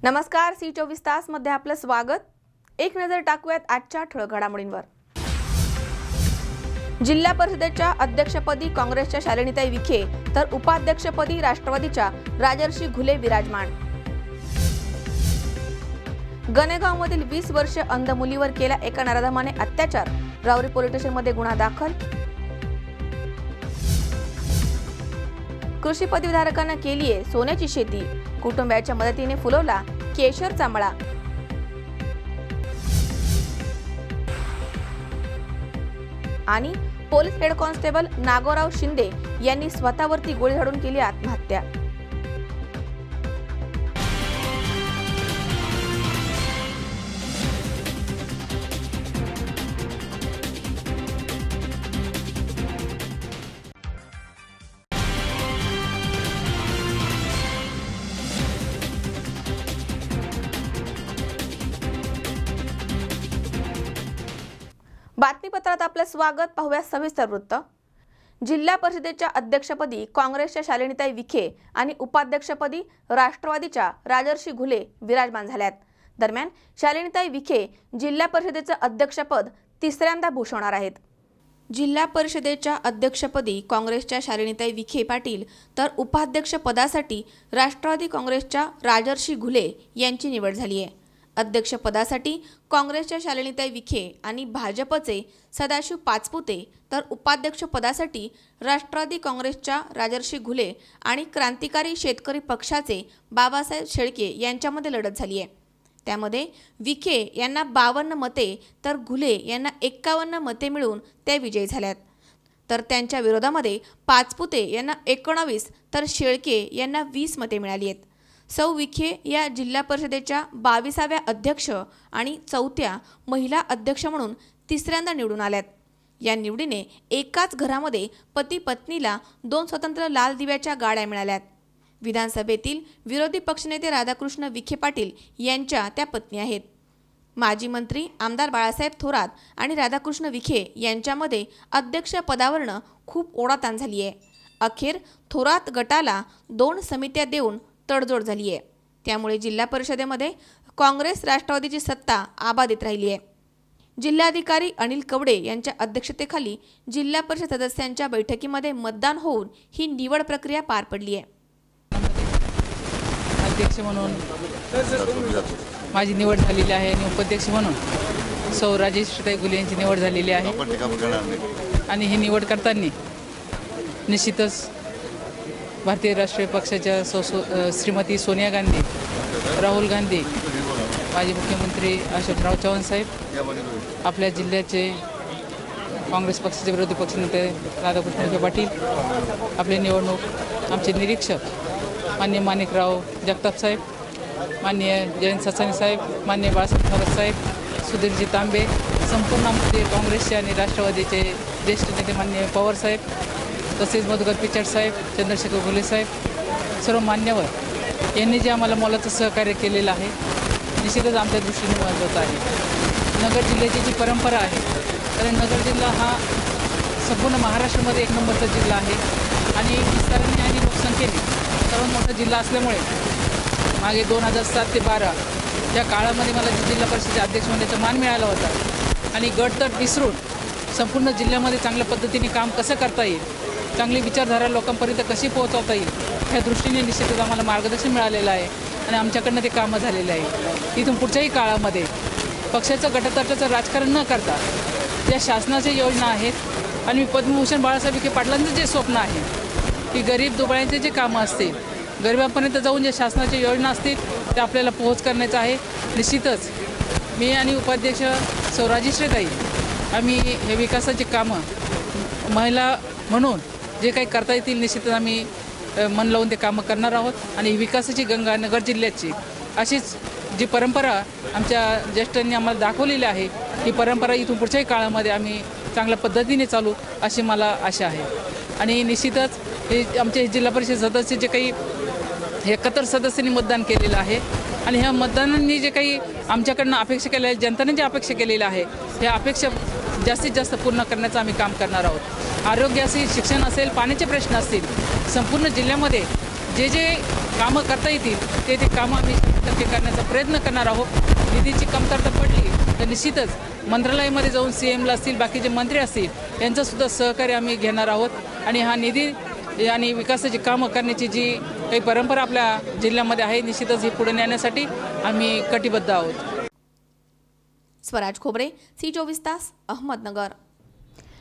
नमस्कार, सी24 तास मध्ये आपलं स्वागत। एक नजर टाकूयात आजच्या ठळक घडामोडींवर। जिल्हा परिषदेच्या अध्यक्षपदी काँग्रेसच्या शालिनीताई विखे तर उपाध्यक्षपदी राष्ट्रवादीच्या राजर्षी घुले विराजमान। गणेगावमधील 20 वर्ष अंध मुलीवर केला एका नराधमाने अत्याचार, राऊरी पोलीस स्टेशनमध्ये गुन्हा दाखल। कृषी पदवीधारकांना केलीये सोन्याची शेती, कुटुंबाच्या मदतीने फुलवला केशरचा मळा। आणि police head constable Nagorao Shinde यांनी स्वतःवरती गोळी झाडून केली आत्महत्या। बातमीपत्रात आपलं स्वागत। पाहूया सविस्तर वृत्त। जिल्हा परिषदेच्या अध्यक्षपदी काँग्रेसच्या शालिनीताई विखे आणि उपाध्यक्षपदी राष्ट्रवादीच्या राजर्षी घुले विराजमान झाल्यात। दरम्यान शालिनीताई विखे जिल्हा परिषदेचं अध्यक्षपद तिसऱ्यांदा भूषवणार आहेत। जिल्हा परिषदेच्या अध्यक्षपदी काँग्रेसच्या शालिनीताई विखे पाटील तर उपाध्यक्ष पदासाठी राष्ट्रवादी काँग्रेसच्या राजर्षी घुले यांची निवड झाली आहे। अध्यक्षपदासाठी काँग्रेसच्या शालिनीताई विखे आणि भाजपचे सदाशिव पाचपुते तर उपाध्यक्षपदासाठी राष्ट्रवादी काँग्रेसच्या राजर्षी घुले आणि क्रांतिकारी शेतकरी पक्षाचे बाबासाहेब शेळके यांच्यामध्ये लढत झाली आहे। त्यामध्ये विखे यांना 52 मते तर घुले यांना 51 मते मिळून ते विजयी झाल्यात। तर त्यांच्या विरोधामध्ये पाचपुते यांना 19 तर शेळके यांना 20 मते मिळाली आहेत। सौ विखे या जिल्हा परिषदेच्या 22व्या अध्यक्ष आणि 4थ्या महिला अध्यक्ष म्हणून तिसऱ्यांदा निवडून आल्यात। या निवडीने एकाच घरामध्ये पती पत्नीला 2 स्वतंत्र लाल दिव्याच्या गाड्या मिळाल्यात। विधानसभेतील विरोधी पक्षनेते राधाकृष्ण विखे पाटील यांच्या त्या पत्नी आहेत। माजी मंत्री आमदार बाळासाहेब थोरात आणि राधाकृष्ण विखे यांच्यामध्ये अध्यक्ष पदावरनं खूप ओढाताण झाली आहे। अखेर थोरात गटाला 2 समित्या देऊन तडजोड झाली आहे। त्यामुळे जिल्हा परिषदेमध्ये काँग्रेस राष्ट्रवादीची सत्ता आबाधित राहिली आहे। जिल्हाधिकारी अनिल कवडे यांच्या अध्यक्षतेखाली जिल्हा परिषद सदस्यांच्या बैठकीमध्ये मतदान होऊन ही निवड प्रक्रिया पार पडली आहे। अध्यक्ष म्हणून माझी निवड झालेली आहे आणि उपाध्यक्ष म्हणून सौ राजर्षी घुले यांची निवड झालेली आहे। आणि ही निवड करताना निश्चितच भारतीय राष्ट्रीय पक्षाच्या श्रीमती सोनिया गांधी, राहुल गांधी, माजी मुख्यमंत्री अशोकराव चव्हाण साहेब, आपल्या जिल्ह्याचे काँग्रेस पक्षाचे विरोधी पक्षनेते राधाकृष्ण पाटील, आपले निवडणूक आमचे निरीक्षक माननीय माणिकराव जगताप साहेब, माननीय जयंत ससाने साहेब, माननीय बाळासाहेब थोरात साहेब, सुधीरजी तांबे, संपूर्ण आमचे काँग्रेसचे आणि राष्ट्रवादीचे ज्येष्ठ नेते माननीय पवार साहेब, तसेच मधुकर पिचड साहेब, चंद्रशेखर घुले साहेब, सर्व मान्यवर यांनी जे आम्हाला मोलाचं सहकार्य केलेलं आहे निश्चितच आमच्या दृष्टीने महत्त्वाचं आहे। नगर जिल्ह्याची जी परंपरा आहे, कारण नगर जिल्हा हा संपूर्ण महाराष्ट्रामध्ये 1 नंबरचा जिल्हा आहे आणि विस्ताराने आणि लोकसंख्येने सर्वात मोठा जिल्हा असल्यामुळे मागे 2007 ते 12 या काळामध्ये मला जिल्हा परिषदेचे अध्यक्ष होण्याचा मान मिळाला होता आणि गटतट विसरून संपूर्ण जिल्ह्यामध्ये चांगल्या पद्धतीने काम कसं करता येईल, चांगली विचारधारा लोकांपर्यंत कशी पोहोचवता येईल ह्या दृष्टीने निश्चितच आम्हाला मार्गदर्शन मिळालेलं आहे आणि आमच्याकडनं ते कामं झालेलं आहे। इथून पुढच्याही काळामध्ये पक्षाचं गटतटाचं राजकारण न करता ज्या शासनाच्या योजना आहेत आणि पद्मभूषण बाळासाहेब विखे पाटलांचं जे स्वप्न आहे की गरीब दुबळ्यांचे जे कामं असतील, गरिबांपर्यंत जाऊन ज्या शासनाच्या योजना असतील ते आपल्याला पोहोच करण्याचं आहे। निश्चितच मी आणि उपाध्यक्ष सौ राजर्षीताई आम्ही हे विकासाची कामं महिला म्हणून जे काही करता येतील निश्चितच आम्ही मन लावून ते कामं करणार आहोत आणि विकासाची गंगा नगर जिल्ह्याची अशीच जी परंपरा आमच्या ज्येष्ठांनी आम्हाला दाखवलेली आहे ही परंपरा इथून पुढच्याही काळामध्ये आम्ही चांगल्या पद्धतीने चालू अशी मला आशा आहे। आणि निश्चितच हे आमचे जिल्हा परिषद सदस्य जे काही 71 सदस्यांनी मतदान केलेलं आहे आणि ह्या मतदानांनी जे काही आमच्याकडनं अपेक्षा केल्या आहे, जनतेने जे अपेक्षा केलेल्या आहे ह्या अपेक्षा जास्तीत जास्त पूर्ण करण्याचं आम्ही काम करणार आहोत। आरोग्य असेल, शिक्षण असेल, पाण्याचे प्रश्न असतील, संपूर्ण जिल्ह्यामध्ये जे कामं करता येतील ते कामं आम्ही 100% करण्याचा प्रयत्न करणार आहोत. निधीची कमतरता पडली तर निश्चितच मंत्रालयामध्ये जाऊन CMला असतील, बाकीचे मंत्री असतील यांचंसुद्धा सहकार्य आम्ही घेणार आहोत. आणि हा निधी आणि विकासाची कामं करण्याची जी काही परंपरा आपल्या जिल्ह्यामध्ये आहे, निश्चितच ही पुढे नेण्यासाठी आम्ही कटिबद्ध आहोत. स्वराज खोबरे, C24 तास, अहमदनगर.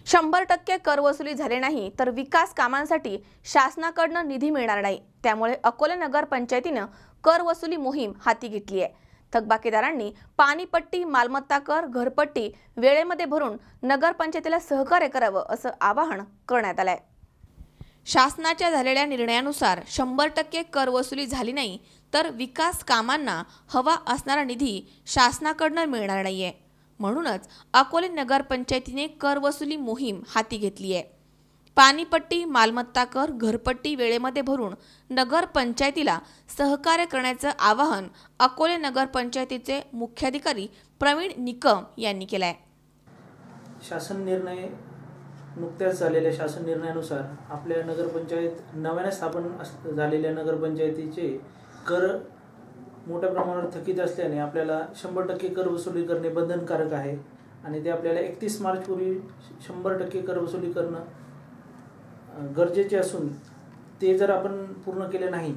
100% कर वसुली झाले नाही तर विकास कामांसाठी शासनाकडून निधी मिळणार नाही. त्यामुळे अकोले नगर पंचायतीनं कर वसुली मोहीम हाती घेतली आहे. थकबाकीदारांनी पाणीपट्टी, मालमत्ता कर, घरपट्टी वेळेमध्ये भरून नगरपंचायतीला सहकार्य करावं असं आवाहन करण्यात आलंय. शासनाच्या झालेल्या निर्णयानुसार 100% कर वसुली झाली नाही तर विकास कामांना हवा असणारा निधी शासनाकडून मिळणार नाहीये. म्हणूनच अकोले नगरपंचायतीने कर वसुली मोहीम हाती घेतली आहे. पाणीपट्टी, मालमत्ता कर, घरपट्टी वेळेमध्ये भरून नगरपंचायतीला सहकार्य करण्याचं आवाहन अकोले नगरपंचायतीचे मुख्याधिकारी प्रवीण निकम यांनी केलं आहे. शासन निर्णय नुकत्याच झालेल्या शासन निर्णयानुसार आपल्या नगरपंचायत नव्याने स्थापन झालेल्या नगरपंचायतीचे कर मोठ्या प्रमाणावर थकीत असल्याने आपल्याला 100% कर वसुली करणे बंधनकारक आहे आणि ते आपल्याला 31 मार्चपूर्वी 100% कर वसुली करणं गरजेचे असून ते जर आपण पूर्ण केले नाही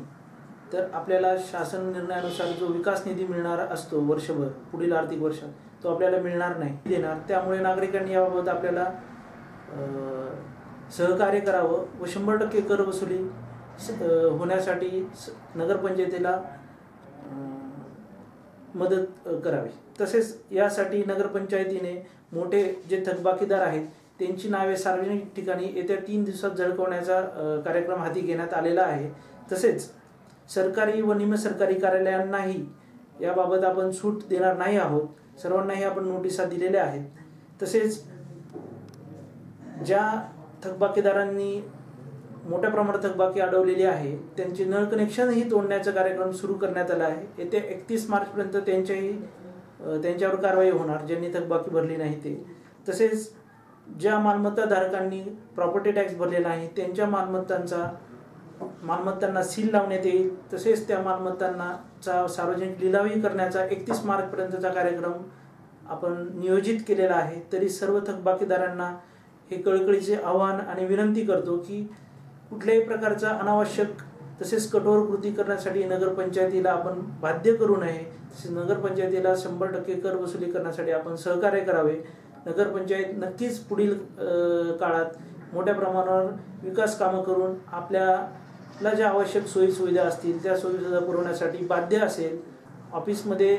तर आपल्याला शासन निर्णयानुसार जो विकास निधी मिळणार असतो वर्षभर पुढील आर्थिक वर्षात तो आपल्याला मिळणार नाही देणार. त्यामुळे नागरिकांनी याबाबत आपल्याला सहकार्य करावं व 100% कर वसुली होण्यासाठी नगरपंचायतीला मदत करावी. तसेच यासाठी नगरपंचायतीने मोठे जे थकबाकीदार आहेत त्यांची नावे सार्वजनिक ठिकाणी येत्या 3 दिवसात झळकवण्याचा कार्यक्रम हाती घेण्यात आलेला आहे. तसेच सरकारी व निमसरकारी कार्यालयांनाही याबाबत आपण सूट देणार नाही आहोत. सर्वांनाही आपण नोटिसा दिलेल्या आहेत. तसेच ज्या थकबाकीदारांनी मोठ्या प्रमाणात थकबाकी अडवलेली आहे त्यांचे नळ कनेक्शनही तोडण्याचा कार्यक्रम सुरू करण्यात आला आहे. येत्या 31 मार्चपर्यंत त्यांच्यावर कारवाई होणार ज्यांनी थकबाकी भरली नाही ते. तसेच ज्या मालमत्ताधारकांनी प्रॉपर्टी टॅक्स भरलेला आहे त्यांच्या मालमत्तांना सील लावण्यात येईल. तसेच त्या मालमत्तांचा सार्वजनिक लिलावही करण्याचा 31 मार्चपर्यंतचा कार्यक्रम आपण नियोजित केलेला आहे. तरी सर्व थकबाकीदारांना हे कळकळीचे आवाहन आणि विनंती करतो की कुठल्याही प्रकारचा अनावश्यक तसेच कठोर कृती करण्यासाठी नगरपंचायतीला आपण बाध्य करू नये. तसेच नगरपंचायतीला 100% कर वसुली करण्यासाठी आपण सहकार्य करावे. नगरपंचायत नक्कीच पुढील काळात मोठ्या प्रमाणावर विकास कामं करून आपल्याला ज्या आवश्यक सोयी सुविधा असतील त्या सोयीसुविधा पुरवण्यासाठी बाध्य असेल. ऑफिसमध्ये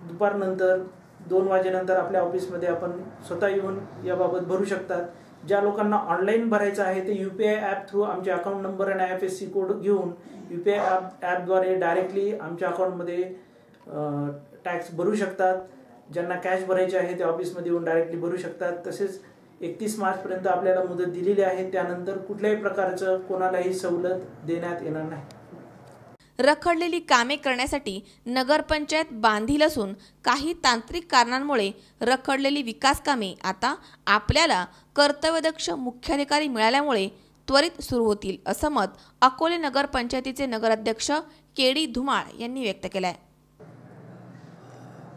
दुपारनंतर 2 वाजेनंतर आपल्या ऑफिसमध्ये आपण स्वतः येऊन याबाबत भरू शकतात. ज्या लोकांना ऑनलाईन भरायचं आहे ते UPI ॲप थ्रू आमचे अकाउंट नंबर आणि IFSC कोड घेऊन UPI ॲपद्वारे डायरेक्टली आमच्या अकाउंटमध्ये टॅक्स भरू शकतात. ज्यांना कॅश भरायचे आहे ते ऑफिसमध्ये येऊन डायरेक्टली भरू शकतात. तसेच 31 मार्चपर्यंत आपल्याला मुदत दिलेली आहे. त्यानंतर कुठल्याही प्रकारचं कोणालाही सवलत देण्यात येणार नाही. रखडलेली कामे करण्यासाठी नगरपंचायत बांधील असून काही तांत्रिक कारणांमुळे रखडलेली विकास कामे आता आपल्याला कर्तव्यदक्ष मुख्याधिकारी मिळाल्यामुळे त्वरित सुरू होतील असं मत अकोले नगरपंचायतीचे नगराध्यक्ष KD धुमाळ यांनी व्यक्त केलं आहे.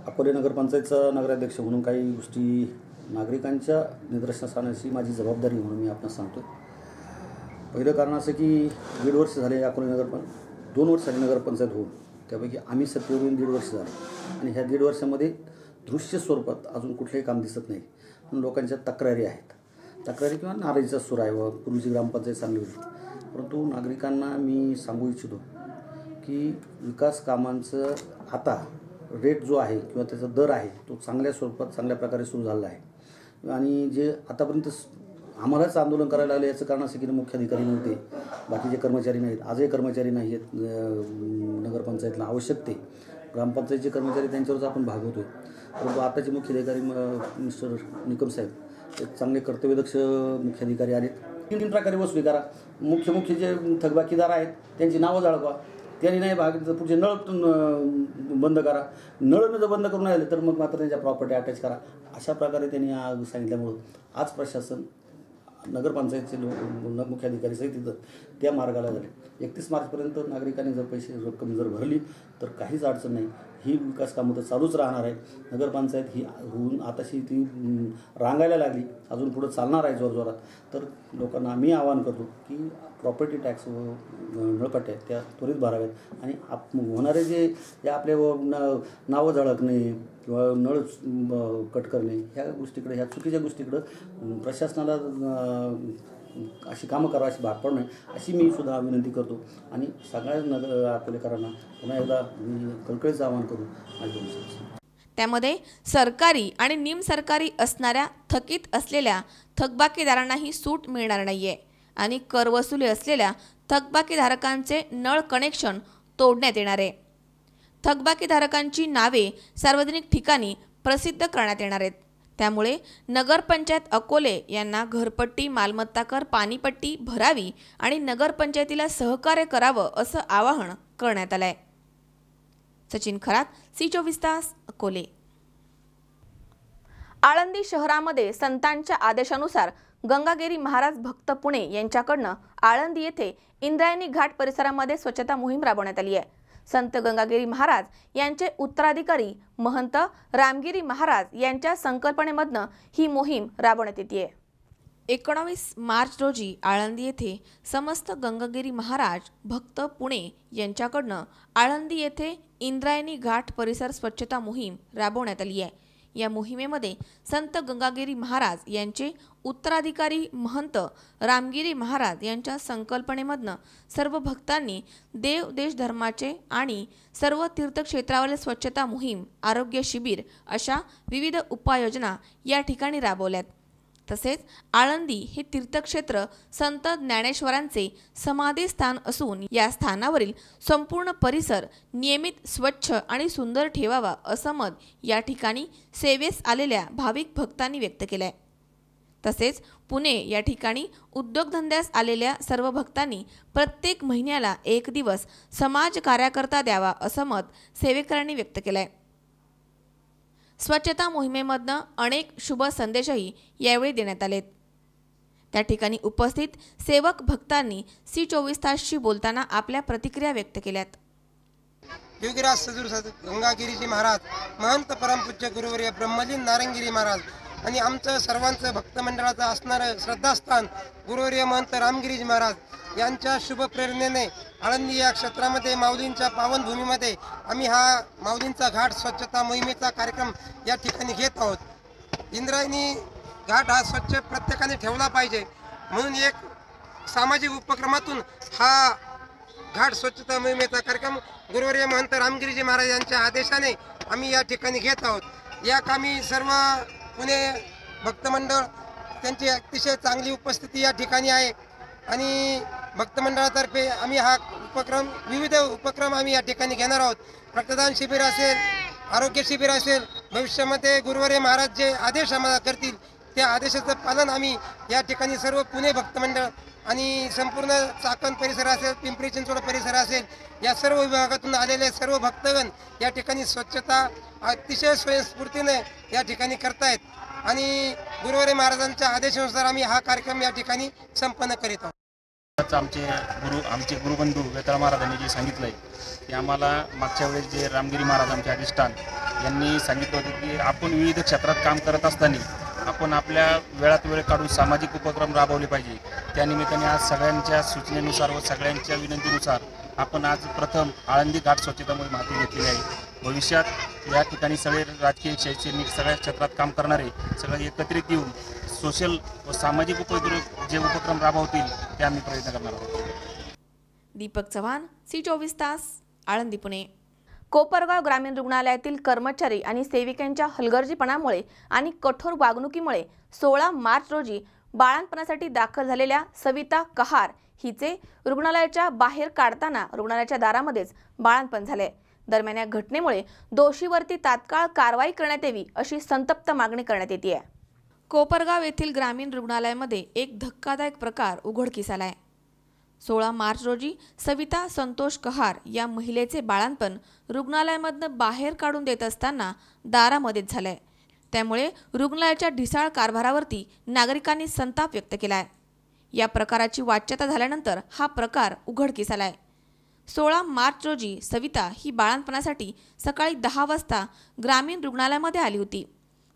अकोले नगरपंचायतचा नगराध्यक्ष म्हणून काही गोष्टी नागरिकांच्या निदर्शनास आणण्याची माझी जबाबदारी म्हणून मी आपणास सांगतो. पहिलं कारण असं की 1.5 वर्ष झाले अकोले नगरपंचायत 2 वर्ष झाली नगरपंचायत होऊन, त्यापैकी आम्ही सत्तेवर येऊन 1.5 वर्ष झाले आणि ह्या 1.5 वर्षामध्ये दृश्य स्वरूपात अजून कुठलेही काम दिसत नाही. पण लोकांच्या तक्रारी आहेत, तक्रारी किंवा नाराजीचा सूर आहे व पूर्वीची ग्रामपंचायत चांगली होती. परंतु नागरिकांना मी सांगू इच्छितो की विकास कामांचं आता रेट जो आहे किंवा त्याचा दर आहे तो चांगल्या स्वरूपात चांगल्या प्रकारे सुरू झाला आहे. आणि जे आतापर्यंत आम्हालाच आंदोलन करायला लागलं याचं कारण असं की मुख्याधिकारी नव्हते, बाकीचे कर्मचारी नाहीत, आजही कर्मचारी नाही आहेत नगरपंचायतला आवश्यक ते ग्रामपंचायतचे कर्मचारी त्यांच्यावरच आपण भागवतो. परंतु आताचे मुख्याधिकारी मिस्टर निकम साहेब एक चांगले कर्तव्यदक्ष मुख्याधिकारी आलेत. 3 प्रकारे वसुली करा. मुख्य जे थकबाकीदार आहेत त्यांची नावं जाळवा, त्यांनी नाही पुढचे नळ बंद करा. नळ जर बंद करून राहिले तर मग मात्र त्यांच्या प्रॉपर्टी अटॅच करा. अशा प्रकारे त्यांनी सांगितल्यामुळं आज प्रशासन नगरपंचायतचे लोक मुख्य अधिकारी सहित तिथं त्या मार्गाला झाले. 31 मार्चपर्यंत नागरिकांनी जर पैसे रक्कम जर भरली तर काहीच अडचण नाही. ही विकास कामं तर चालूच राहणार आहे. नगरपंचायत ही होऊन आताशी ती रांगायला लागली, अजून पुढं चालणार आहे जोरजोरात. तर लोकांना मी आवाहन करतो की प्रॉपर्टी टॅक्स नळपट्ट्या त्या त्वरित भराव्यात आणि होणारे जे या आपले नावं झळकणे किंवा नळ कट करणे ह्या गोष्टीकडे, ह्या चुकीच्या गोष्टीकडं प्रशासनाला अशी कामं करावं, अशी भाग पडू नये अशी मी सुद्धा विनंती करतो. आणि सगळ्या अकोलेकरांना पुन्हा एकदा मी कळकळीचं आवाहन करू माझ्या. त्यामध्ये सरकारी आणि निमसरकारी असणाऱ्या थकीत असलेल्या थकबाकीदारांनाही सूट मिळणार नाहीये आणि कर वसुली असलेल्या थकबाकीधारकांचे नळ कनेक्शन तोडण्यात येणार आहे. थकबाकीधारकांची नावे सार्वजनिक ठिकाणी प्रसिद्ध करण्यात येणार आहेत. त्यामुळे नगरपंचायत अकोले यांना घरपट्टी, मालमत्ता कर, पाणीपट्टी भरावी आणि नगरपंचायतीला सहकार्य करावं असं आवाहन करण्यात आलंय. सचिन खरात, C24 तास, अकोले. आळंदी शहरामध्ये संतांच्या आदेशानुसार गंगागिरी महाराज भक्त पुणे यांच्याकडनं आळंदी येथे इंद्रायणी घाट परिसरामध्ये स्वच्छता मोहीम राबवण्यात आली आहे. संत गंगागिरी महाराज यांचे उत्तराधिकारी महंत रामगिरी महाराज यांच्या संकल्पनेमधनं ही मोहीम राबवण्यात येते. 19 मार्च रोजी आळंदी येथे समस्त गंगागिरी महाराज भक्त पुणे यांच्याकडनं आळंदी येथे इंद्रायणी घाट परिसर स्वच्छता मोहीम राबवण्यात आली आहे. या मोहिमेमध्ये संत गंगागिरी महाराज यांचे उत्तराधिकारी महंत रामगिरी महाराज यांच्या संकल्पनेमधनं सर्व भक्तांनी देव देश धर्माचे आणि सर्व तीर्थक्षेत्रावरील स्वच्छता मोहीम, आरोग्य शिबिर अशा विविध उपाययोजना या ठिकाणी राबवल्यात. तसेच आळंदी हे तीर्थक्षेत्र संत ज्ञानेश्वरांचे समाधी स्थान असून या स्थानावरील संपूर्ण परिसर नियमित स्वच्छ आणि सुंदर ठेवावा असं मत या ठिकाणी सेवेस आलेल्या भाविक भक्तांनी व्यक्त केलं आहे. तसेच पुणे या ठिकाणी उद्योगधंद्यास आलेल्या सर्व भक्तांनी प्रत्येक महिन्याला 1 दिवस समाज कार्यकर्ता द्यावा असं मत सेवेकरांनी व्यक्त केलं आहे. स्वच्छता मोहिमेमधनं अनेक शुभ संदेशही यावेळी देण्यात आलेत. त्या ठिकाणी उपस्थित सेवक भक्तांनी C24 तासशी बोलताना आपल्या प्रतिक्रिया व्यक्त केल्यात. योगीराज सदुर गंगागिरीजी महाराज, महंत परमपूज्य गुरुवर्य ब्रह्मलीन नारंगिरी महाराज आणि आमचं सर्वांचं भक्त मंडळाचं असणारं श्रद्धास्थान गुरुवर्य महंत रामगिरीजी महाराज यांच्या शुभ प्रेरणेने आळंदी या क्षेत्रामध्ये माऊलींच्या पावनभूमीमध्ये आम्ही हा माऊलींचा घाट स्वच्छता मोहिमेचा कार्यक्रम या ठिकाणी घेत आहोत. इंद्रायणी घाट हा स्वच्छ प्रत्येकाने ठेवला पाहिजे म्हणून एक सामाजिक उपक्रमातून हा घाट स्वच्छता मोहिमेचा कार्यक्रम गुरुवर्य महंत रामगिरीजी महाराज यांच्या आदेशाने आम्ही या ठिकाणी घेत आहोत. या कामी सर्व पुणे भक्तमंडळ त्यांची अतिशय चांगली उपस्थिती या ठिकाणी आहे आणि भक्तमंडळातर्फे आम्ही हा उपक्रम विविध उपक्रम आम्ही या ठिकाणी घेणार आहोत. रक्तदान शिबिर असेल, आरोग्य शिबिर असेल, भविष्यामध्ये गुरुवर्य महाराज जे आदेश आम्हाला करतील त्या आदेशाचं पालन आम्ही या ठिकाणी सर्व पुणे भक्तमंडळ आणि संपूर्ण चाकण परिसर असेल, पिंपरी चिंचवड परिसर असेल या सर्व विभागातून आलेले सर्व भक्तगण या ठिकाणी स्वच्छता अतिशय स्वयंस्फूर्तीने या ठिकाणी करतायत आणि गुरुवर्य महाराजांच्या आदेशानुसार आम्ही हा कार्यक्रम या ठिकाणी संपन्न करीत आहोत. आमचे गुरुबंधू वेताळ महाराजांनी जे सांगितलं आहे की आम्हाला मागच्या वेळेस जे रामगिरी महाराज आमचे अधिष्ठान यांनी सांगितलं होतं की आपण विविध क्षेत्रात काम करत असताना आपण आपल्या वेळात वेळ काढून सामाजिक उपक्रम राबवले पाहिजे. त्यानिमित्ताने आज सगळ्यांच्या सूचनेनुसार व सगळ्यांच्या विनंतीनुसार आपण आज प्रथम आळंदी घाट स्वच्छता मोहीम हाती घेतलेली आहे. भविष्यात या ठिकाणी सगळे राजकीय, शैक्षणिक सगळ्या क्षेत्रात काम करणारे सगळे एकत्रित येऊन सोशल व सामाजिक जे उपक्रम राबवतील ते आम्ही प्रयत्न करणार आहोत. दीपक चव्हाण, C24 तास, आळंदी, पुणे. कोपरगाव ग्रामीण रुग्णालयातील कर्मचारी आणि सेविकांच्या हलगर्जीपणामुळे आणि कठोर वागणुकीमुळे 16 मार्च रोजी बाळंतपणासाठी दाखल झालेल्या सविता कहार हिचे रुग्णालयाच्या बाहेर काढताना रुग्णालयाच्या दारामध्येच बाळंतपण झाले. दरम्यान या घटनेमुळे दोषीवरती तात्काळ कारवाई करण्यात यावी अशी संतप्त मागणी करण्यात येते. कोपरगाव येथील ग्रामीण रुग्णालयामध्ये एक धक्कादायक प्रकार उघडकीस आलाय. 16 मार्च रोजी सविता संतोष कहार या महिलेचे बाळंतपण रुग्णालयामधनं बाहेर काढून देत असताना दारामध्येच झालंय. त्यामुळे रुग्णालयाच्या ढिसाळ कारभारावरती नागरिकांनी संताप व्यक्त केलाय। या प्रकाराची वाच्यता झाल्यानंतर हा प्रकार उघडकीस आलाय। 16 मार्च रोजी सविता ही बाळंतपणासाठी सकाळी 10 वाजता ग्रामीण रुग्णालयामध्ये आली होती।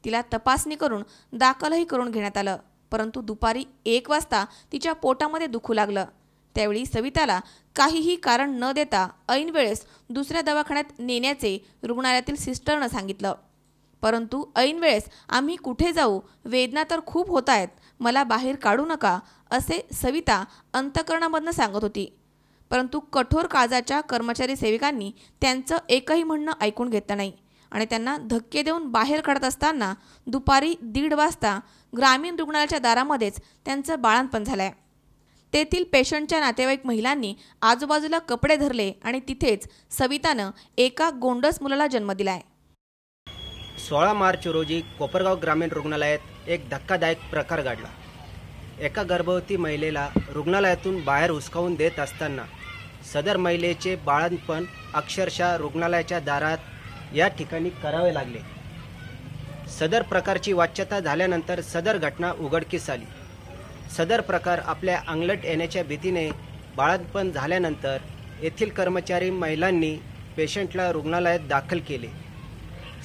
तिला तपासणी करून दाखलही करून घेण्यात आलं, परंतु दुपारी 1 वाजता तिच्या पोटामध्ये दुखू लागलं। त्यावेळी सविताला काहीही कारण न देता ऐन वेळेस दुसऱ्या दवाखान्यात नेण्याचे रुग्णालयातील सिस्टरनं सांगितलं, परंतु ऐन वेळेस आम्ही कुठे जाऊ, वेदना तर खूप होत आहेत, मला बाहेर काढू नका असे सविता अंतःकरणामधनं सांगत होती। परंतु कठोर काळजाच्या कर्मचारी सेविकांनी त्यांचं एकही म्हणणं ऐकून घेतलं नाही आणि त्यांना धक्के देऊन बाहेर काढत असताना दुपारी 1:30 वाजता ग्रामीण रुग्णालयाच्या दारामध्येच त्यांचं बाळंतपण झालंय। तेथील पेशंटच्या नातेवाईक महिलांनी आजूबाजूला कपडे धरले आणि तिथेच सवितानं एका गोंडस मुलाला जन्म दिलाय। 16 मार्च रोजी कोपरगाव ग्रामीण रुग्णालयात एक धक्कादायक प्रकार घडला। एका गर्भवती महिलेला रुग्णालयातून बाहेर हुसकावून देत असताना सदर महिलेचे बाळंतपण अक्षरशः रुग्णालयाच्या दारात या ठिकाणी करावे लागले। सदर प्रकारची वाच्यता झाल्यानंतर सदर घटना उघडकीस आली। सदर प्रकार आपल्या अंगलट येण्याच्या भीतीने बाळंतपण झाल्यानंतर येथील कर्मचारी महिलांनी पेशंटला रुग्णालयात दाखल केले।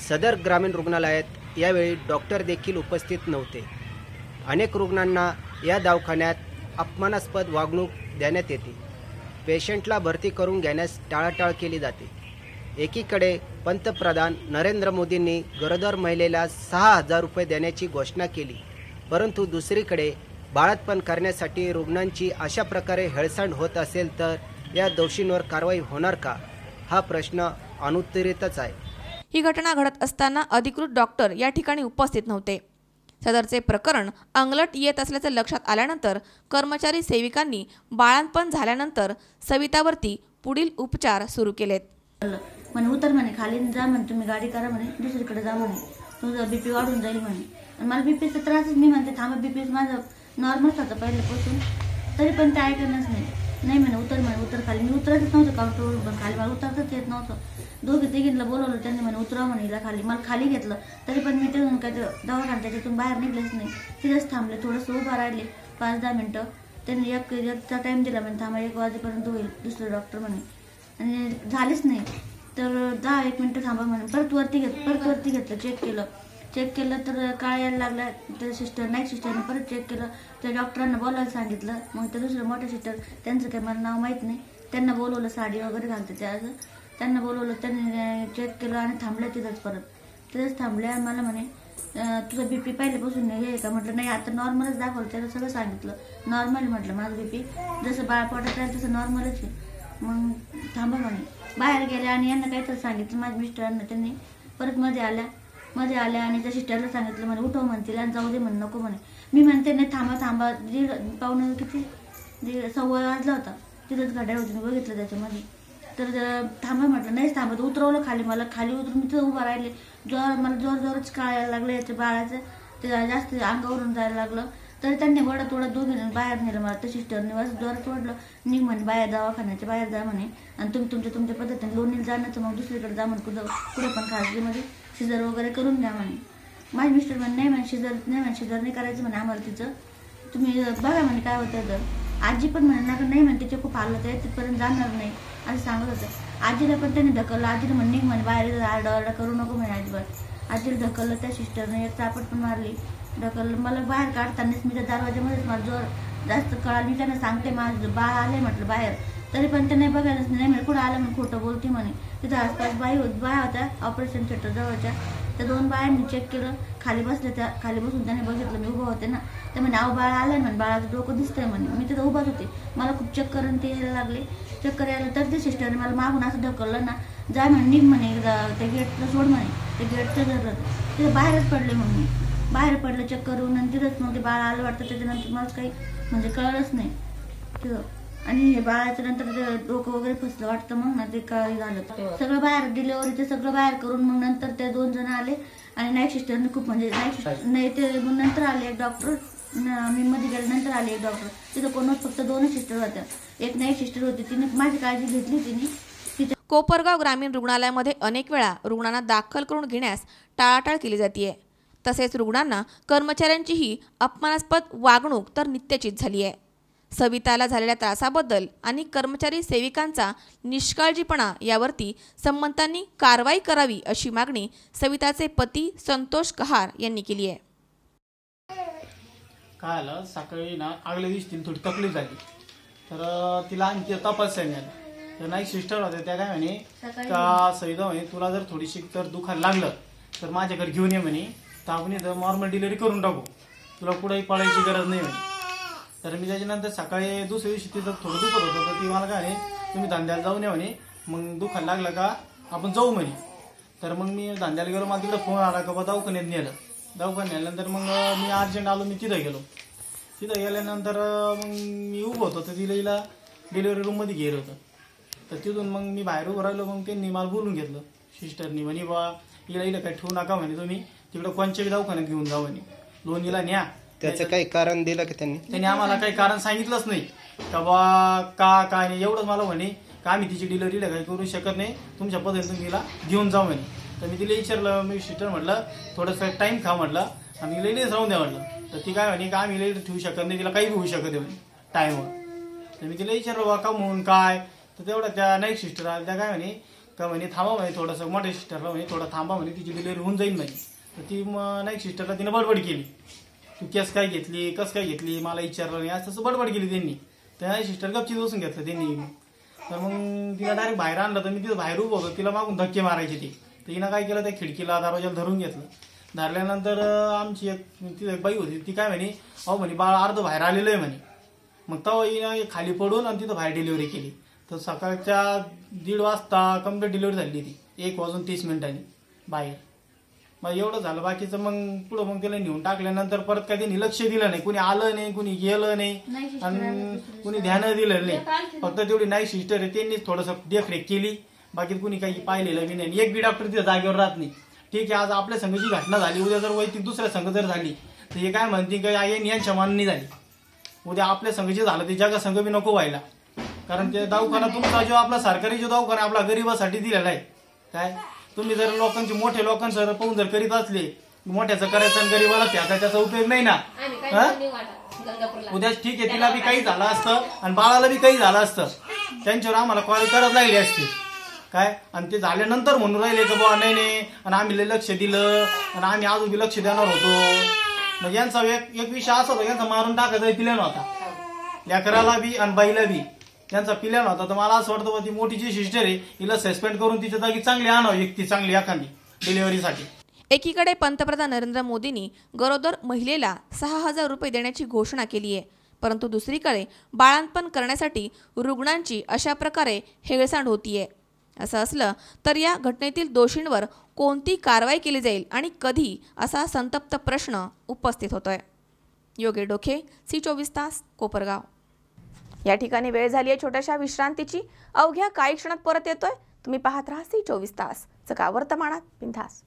सदर ग्रामीण रुग्णालयात यावेळी डॉक्टर देखील उपस्थित नव्हते। अनेक रुग्णांना या दवाखान्यात अपमानास्पद वागणूक देण्यात येते। पेशंटला भरती करून घेण्यास टाळाटाळ केली जाते। एकीकडे पंतप्रधान नरेंद्र मोदींनी गरोदर महिलेला 6,000 रुपये देण्याची घोषणा केली, परंतु दुसरीकडे बाळंतपण करण्यासाठी रुग्णांची अशा प्रकारे हेळसांड होत असेल तर या दोषींवर कारवाई होणार का, हा प्रश्न अनुत्तरितच आहे। ही घटना घडत असताना अधिकृत डॉक्टर या ठिकाणी उपस्थित नव्हते। सदरचे प्रकरण अंगलट येत असल्याचं लक्षात आल्यानंतर कर्मचारी सेविकांनी बाळंतपण झाल्यानंतर सवितावरती पुढील उपचार सुरू केलेत। म्हणे उतर म्हणे खाली जा म्हणे, तुम्ही गाडी करा म्हणे, दुसरीकडे जा म्हणे, तुझं बीपी वाढून जाईल म्हणे। आणि मला बीपीचा त्रासच, मी म्हणते थांबा बीपी माझं नॉर्मल होतं पहिल्यापासून, तरी पण ते ऐकणंच नाही म्हणे उतर म्हणे, उतर खाली। मी उतरतच नव्हतं काउंटरवर खाली, मला उतरतच येत नव्हतं। दोघे तिघींना बोलवलं त्यांनी, म्हणे उतराव म्हणे हिला खाली। मला खाली घेतलं तरी पण मी तिथून काय दवाखान्यात त्याच्यातून बाहेर निघलेच नाही, तिथेच थांबले। थोडंसं उभं राहिले 5-10 मिनटं, त्यांनी एकचा टाईम दिला म्हणे थांबा 1 वाजेपर्यंत होईल दुसरे डॉक्टर म्हणे, आणि झालेच नाही। तर 10-1 मिनटं थांबा म्हणे, परत वरती घेतलं, चेक केलं तर काय यायला लागला। त्या सिस्टर नाईट सिस्टरने परत चेक केलं, त्या डॉक्टरांना बोलायला सांगितलं। मग ते दुसरे मोठे सिस्टर, त्यांचं काही मला नाव माहीत नाही, त्यांना बोलवलं, साडी वगैरे घालते त्या, त्यांना बोलवलं, त्यांनी चेक केलं आणि थांबल्या तिथेच थांबल्या। मला म्हणे तुझं बीपी पहिल्यापासून हे आहे का? म्हटलं नाही, आता नॉर्मलच दाखवलं, त्याला सगळं सांगितलं नॉर्मल म्हटलं, माझं बीपी जसं बाळ पोटात आहे तसं नॉर्मलच आहे। मग थांबा म्हणे, बाहेर गेल्या आणि यांना काहीतरी सांगितलं माझ्या मिस्टरांना, त्यांनी परत मध्ये आल्या आणि त्या सिस्टरला सांगितलं म्हणे उठव म्हणतील आणि जाऊ दे म्हणे, नको म्हणे। मी म्हणते नाही थांबा, 1:15 वाजला होता, तिथंच गाड्या होती, मी बघितलं त्याच्यामध्ये। तर थांबा म्हटलं, नाहीच थांबत, उतरवलं खाली, मला खाली उतरून मी तिथं उभं राहिले। मला जोरच कळायला लागलं याच्या बाळाचं, ते जास्त अंगावरून जायला लागलं, तर त्यांनी वडत दोघीने बाहेर नेलं मला। त्या सिस्टरने बस जोरात ओढलं, निघ म्हणे बाहेर, दवाखान्याच्या बाहेर जा म्हणे, आणि तुम्ही तुमच्या पद्धतीने लोणीला जाण्याचं, मग दुसरीकडे जा म्हणे, कुठे पण खाजगीमध्ये शिजर वगैरे करून द्या म्हणे। माझे मिस्टर म्हणे नाही म्हणे, शिजर नाही करायचं म्हणे आम्हाला तिचं, तुम्ही बघा म्हणे काय होतं तर। आजी पण म्हणे नाही म्हणे, तिचे खूप हालत आहे, तिथपर्यंत जाणार नाही असं सांगत होतं। आजीला पण त्यांनी ढकललं, आजीला म्हणे निघ म्हणे बाहेर, आरडा करू नको म्हणे अजिबात। आजीला ढकललं, त्या सिस्टरने एक चापट पण मारली, ढकललं। मला बाहेर काढतानाच मी त्या दरवाज्यामध्येच मला जोर जास्त कळालं, मी त्यांना सांगते माझं बाळ आले म्हटलं बाहेर, तरी पण ते नाही बघायलाच नाही म्हणे, कुठं आलं म्हणे, खोटं बोलते म्हणे। तिथं आसपास बाया होत्या ऑपरेशन थिएटर जवळच्या, त्या 2 बायांनी चेक केलं, खाली बसल्या, त्या खाली बसून त्याने बघितलं मी उभं होते ना, ते म्हणे अहो बाळ आलंय म्हणे, बाळाचं डोकं दिसतंय म्हणे। मी तिथं उभाच होते, मला खूप चक्कर आणि ते यायला लागले, चक्कर यायला, तर ते सिस्टरने मला मागून असं ढकललं ना, जा म्हणे निघ म्हणे, ते गेटला सोड म्हणे, ते गेटचं धरलं, तिथं बाहेरच पडले। मग मी बाहेर पडलं चक्कर येऊन, आणि तिथंच मग ते बाळ आलं वाटतं, त्याच्यानंतर मला काही म्हणजे कळलंच नाही तिथं। आणि हे बाळाच्या नंतर ते डोकं वगैरे फसलं वाटतं, मग ना ते काय झालं, सगळं बाहेर डिलिव्हरीचं सगळं बाहेर करून मग नंतर ते 2 जण आले, आणि नाईट सिस्टरने खूप म्हणजे नाही ते मग नंतर आले एक डॉक्टर, मी मध्ये गेल्यानंतर आले एक डॉक्टर, तिथं कोणच फक्त 2 सिस्टर होत्या, एक नाईट सिस्टर होती, तिने माझी काळजी घेतली तिने। कोपरगाव ग्रामीण रुग्णालयामध्ये अनेक वेळा रुग्णांना दाखल करून घेण्यास टाळाटाळ केली जाते, तसेच रुग्णांना कर्मचाऱ्यांचीही अपमानास्पद वागणूक तर नित्याचीच झाली आहे. सविताला झालेल्या त्रासाबद्दल आणि कर्मचारी सेविकांचा निष्काळजीपणा यावरती संबंधांनी कारवाई करावी अशी मागणी सविताचे पती संतोष कहार यांनी केली आहे. काय आलं, सकाळी ना आगल्या दिवशी तिला थोडी तकलीफ झाली, तर तिला आणखी तपासायला नेलं. तर नाही सिस्टर होत्या, त्या काय म्हणे का सविता म्हणे तुला जर थोडीशी तर दुखायला लागलं तर माझ्याकडे घेऊन ये म्हणे, तर आपण इथं नॉर्मल डिलिव्हरी करून टाकू, तुला कुठेही पळायची गरज नाही म्हणे. तर मी त्याच्यानंतर सकाळी दुसऱ्या दिवशी तिथं थोडं दुखत होतं, तर ती मला काय म्हणे तुम्ही धंद्याला जाऊन या म्हणे, मग दुखायला लागलं का आपण जाऊ म्हणे. तर मग मी धंद्याला गेलो, मला तिकडे फोन आला का बा दवाखान्यात नेलं. दवाखान्यात नेल्यानंतर मग मी अर्जंट आलो, मी तिथं गेलो. तिथं गेल्यानंतर मग मी उभं होतो, तर तिला डिलिव्हरी रूममध्ये गेलं होतं. तर तिथून मग मी बाहेर उभं राहिलो, मग त्यांनी मला बोलून घेतलं सिस्टरनी, म्हणे बा हिला काही ठेवू नका म्हणे, तुम्ही तिकडं कोणच्याही दवाखान्यात घेऊन जाऊ म्हणे, लोणीला न्या. त्याचं काही कारण दिलं की त्यांनी आम्हाला काही कारण सांगितलंच नाही का बा का काय नाही. एवढंच मला म्हणे का आम्ही तिची डिलिव्हरीला काही करू शकत नाही, तुमच्या पद्धतीने तिला घेऊन जाऊ म्हणे. तर मी तिला विचारलं, मी सिस्टर म्हटलं थोडंसं टाईम खा म्हटलं, आणि लेडीज राहून द्या म्हटलं. तर ती काय म्हणे का आम्ही लेडीज ठेवू शकत नाही, तिला काही होऊ शकत नाही म्हणे टाईमवर. तर मी तिला विचारलं बा का म्हणून काय, तर तेवढं त्या नाईट सिस्टर आल्या, त्या काय म्हणे का म्हणे थांबा म्हणे थोडंसं, मोठ्या सिस्टरला म्हणे थोडं थांबा म्हणे, तिची डिलिव्हरी होऊन जाईल म्हणे. तर ती नाईट सिस्टरला तिने बडबड केली, तू केस काय घेतली, कसं काय घेतली, मला विचारलं नाही, असं तसं बडबड केली त्यांनी. त्या सिस्टर गपचीत बसून घेतलं त्यांनी. तर मग तिला डायरेक्ट बाहेर आणलं, तर मी तिथं बाहेर उभं होतो, तिला मागून धक्के मारायचे ते. तर हिनं काय केलं, त्या खिडकीला दरवाजाला धरून घेतलं. धरल्यानंतर आमची तिथं एक बाई होती, ती काय म्हणे अहो म्हणे बाळ अर्ध बाहेर आलेलं आहे म्हणे. मग तेव्हा हिनं खाली पडून आणि तिथं बाहेर डिलिव्हरी केली. तर सकाळच्या 1:30 वाजता कम्प्लीट डिलिव्हरी झाली ती, 1:30 बाहेर. मग एवढं झालं. बाकीचं मग पुढं मग त्याला नेऊन टाकल्यानंतर परत काय त्यांनी लक्ष दिलं नाही, कुणी आलं नाही, कुणी गेलं नाही आणि कुणी ध्यान दिलं नाही. फक्त तेवढी नाईट सिस्टर आहे त्यांनीच थोडंसं देखरेख केली, बाकी कुणी काही पाहिलेलं बी नाही. एक बी डॉक्टर तिथं जागेवर राहत नाही. ठीक आहे, आज आपल्या संघाची घटना झाली, उद्या जर वैयक्तिक दुसऱ्या संघ जर झाली तर हे काय म्हणते का यांच्या माननी झाली, उद्या आपल्या संघाची झालं ते जगा संघ बी नको व्हायला. कारण ते दवाखाना तुमचा जो आपला सरकारी जो दवाखाना आपला गरिबासाठी दिलेला आहे, काय तुम्ही जर लोकांचे मोठे लोकांचं पाहून जर करीत असले, मोठ्याचं करायचं आणि गरीबाला त्याचा त्याचा उपयोग नाही ना. उद्या ठीक आहे, तिला बी काही झालं असतं आणि बाळाला बी काही झालं असतं, त्यांच्यावर आम्हाला कॉल करत लागली असते काय. आणि ते झाल्यानंतर म्हणून राहिले की बुवा नाही नाही, आणि आम्ही लक्ष दिलं आणि आम्ही अजून बी लक्ष देणार होतो. म्हणजे यांचा एक विषय असा होता, यांचा मारून टाकायचा प्लॅन होता, लेकराला बी आणि बाईला बी त्यांचा प्लॅन होता. तर मला असं वाटतं ती मोठी जी सिस्टर आहे हिला सस्पेंड करून तिच्या जागी चांगली आणावं, व्यक्ती चांगली एखादी डिलिव्हरीसाठी. एकीकडे पंतप्रधान नरेंद्र मोदींनी गरोदर महिलेला 6,000 रुपये देण्याची घोषणा केली आहे, परंतु दुसरीकडे बाळंतपण करण्यासाठी रुग्णांची अशा प्रकारे हेळसांड होतीये. असं असलं तर या घटनेतील दोषींवर कोणती कारवाई केली जाईल आणि कधी, असा संतप्त प्रश्न उपस्थित होतोय. योगी डोके, C24 तास, कोपरगाव. या ठिकाणी वेळ झाली आहे छोट्याशा विश्रांतीची. अवघ्या काही क्षणात परत येतोय. तुम्ही पाहत राहा C24 तास, चका वर्तमानात बिनधास्त.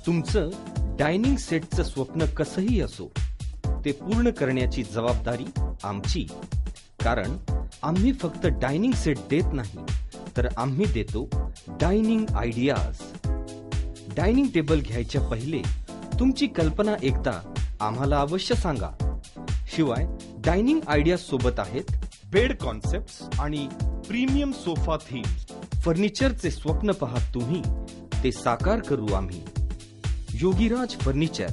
तुमचं डायनिंग सेटचं स्वप्न कसंही असो, ते पूर्ण करण्याची जबाबदारी आमची. कारण आम्ही फक्त डायनिंग सेट देत नाही, तर आम्ही देतो डायनिंग आयडियाज. डायनिंग टेबल घ्यायच्या पहिले तुमची कल्पना एकदा आम्हाला अवश्य सांगा. शिवाय डायनिंग आयडियाज सोबत आहेत बेड कॉन्सेप्ट्स आणि प्रीमियम सोफा थीम्स. फर्निचरचे स्वप्न पाहत तुम्ही, ते साकार करू आम्ही. योगीराज फर्निचर,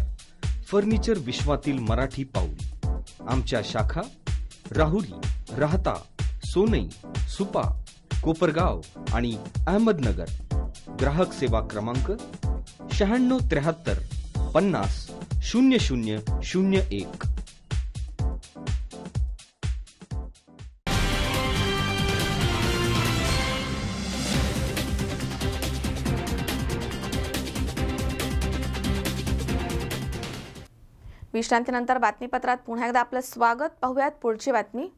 फर्निचर विश्वातील मराठी पाऊल. आमच्या शाखा राहुरी, राहता, सोनई, सुपा, कोपरगाव आणि अहमदनगर. ग्राहक सेवा क्रमांक 9673 50 0001. विश्रांतीनंतर बातमीपत्रात पुन्हा एकदा आपलं स्वागत. पाहूयात पुढची बातमी.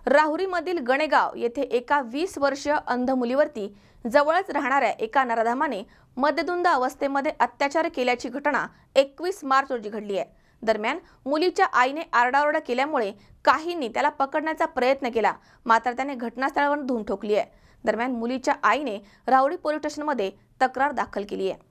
राहुरीमधील गणेगाव येथे एका 20 वर्षीय अंध मुलीवरती जवळच राहणाऱ्या एका नराधमाने मद्यधुंद अवस्थेमध्ये अत्याचार केल्याची घटना 21 मार्च रोजी घडली आहे. दरम्यान मुलीच्या आईने आरडाओरडा केल्यामुळे काहींनी त्याला पकडण्याचा प्रयत्न केला, मात्र त्याने घटनास्थळावर धूम ठोकली आहे. दरम्यान मुलीच्या आईने राहुरी पोलीस स्टेशनमध्ये तक्रार दाखल केली आहे.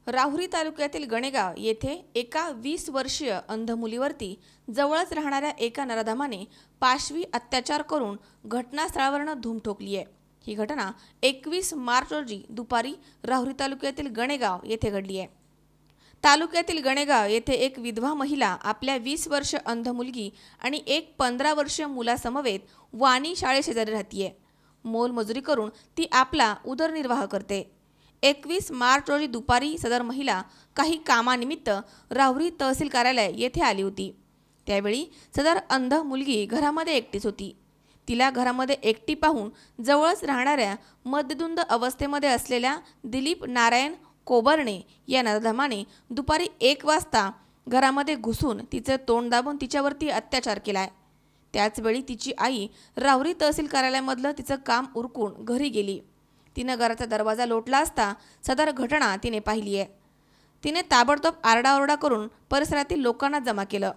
राहुरी तालुक्यातील गणेगाव येथे एका 20 वर्षीय अंध मुलीवरती जवळच राहणाऱ्या एका नराधमाने पाशवी अत्याचार करून घटनास्थळावरनं धूम ठोकली आहे. ही घटना 21 मार्च रोजी दुपारी राहुरी तालुक्यातील गणेगाव येथे घडली आहे. तालुक्यातील गणेगाव येथे एक विधवा महिला आपल्या 20 वर्ष अंध मुलगी आणि एक 15 वर्षीय मुलासमवेत वाणी शाळेशेजारी राहतीये. मोलमजुरी करून ती आपला उदरनिर्वाह करते. 21 मार्च रोजी दुपारी सदर महिला काही कामानिमित्त राहुरी तहसील कार्यालय येथे आली होती. त्यावेळी सदर अंध मुलगी घरामध्ये एकटीच होती. तिला घरामध्ये एकटी पाहून जवळच राहणाऱ्या मध्यधुंद अवस्थेमध्ये असलेल्या दिलीप नारायण कोबरणे या नराधमाने दुपारी 1 वाजता घरामध्ये घुसून तिचे तोंड दाबून तिच्यावरती अत्याचार केलाय. त्याचवेळी तिची आई राहुरी तहसील कार्यालयामधलं तिचं काम उरकून घरी गेली. तिनं घराचा दरवाजा लोटला असता सदर घटना तिने पाहिली आहे. तिने ताबडतोब आरडाओरडा करून परिसरातील लोकांना जमा केलं.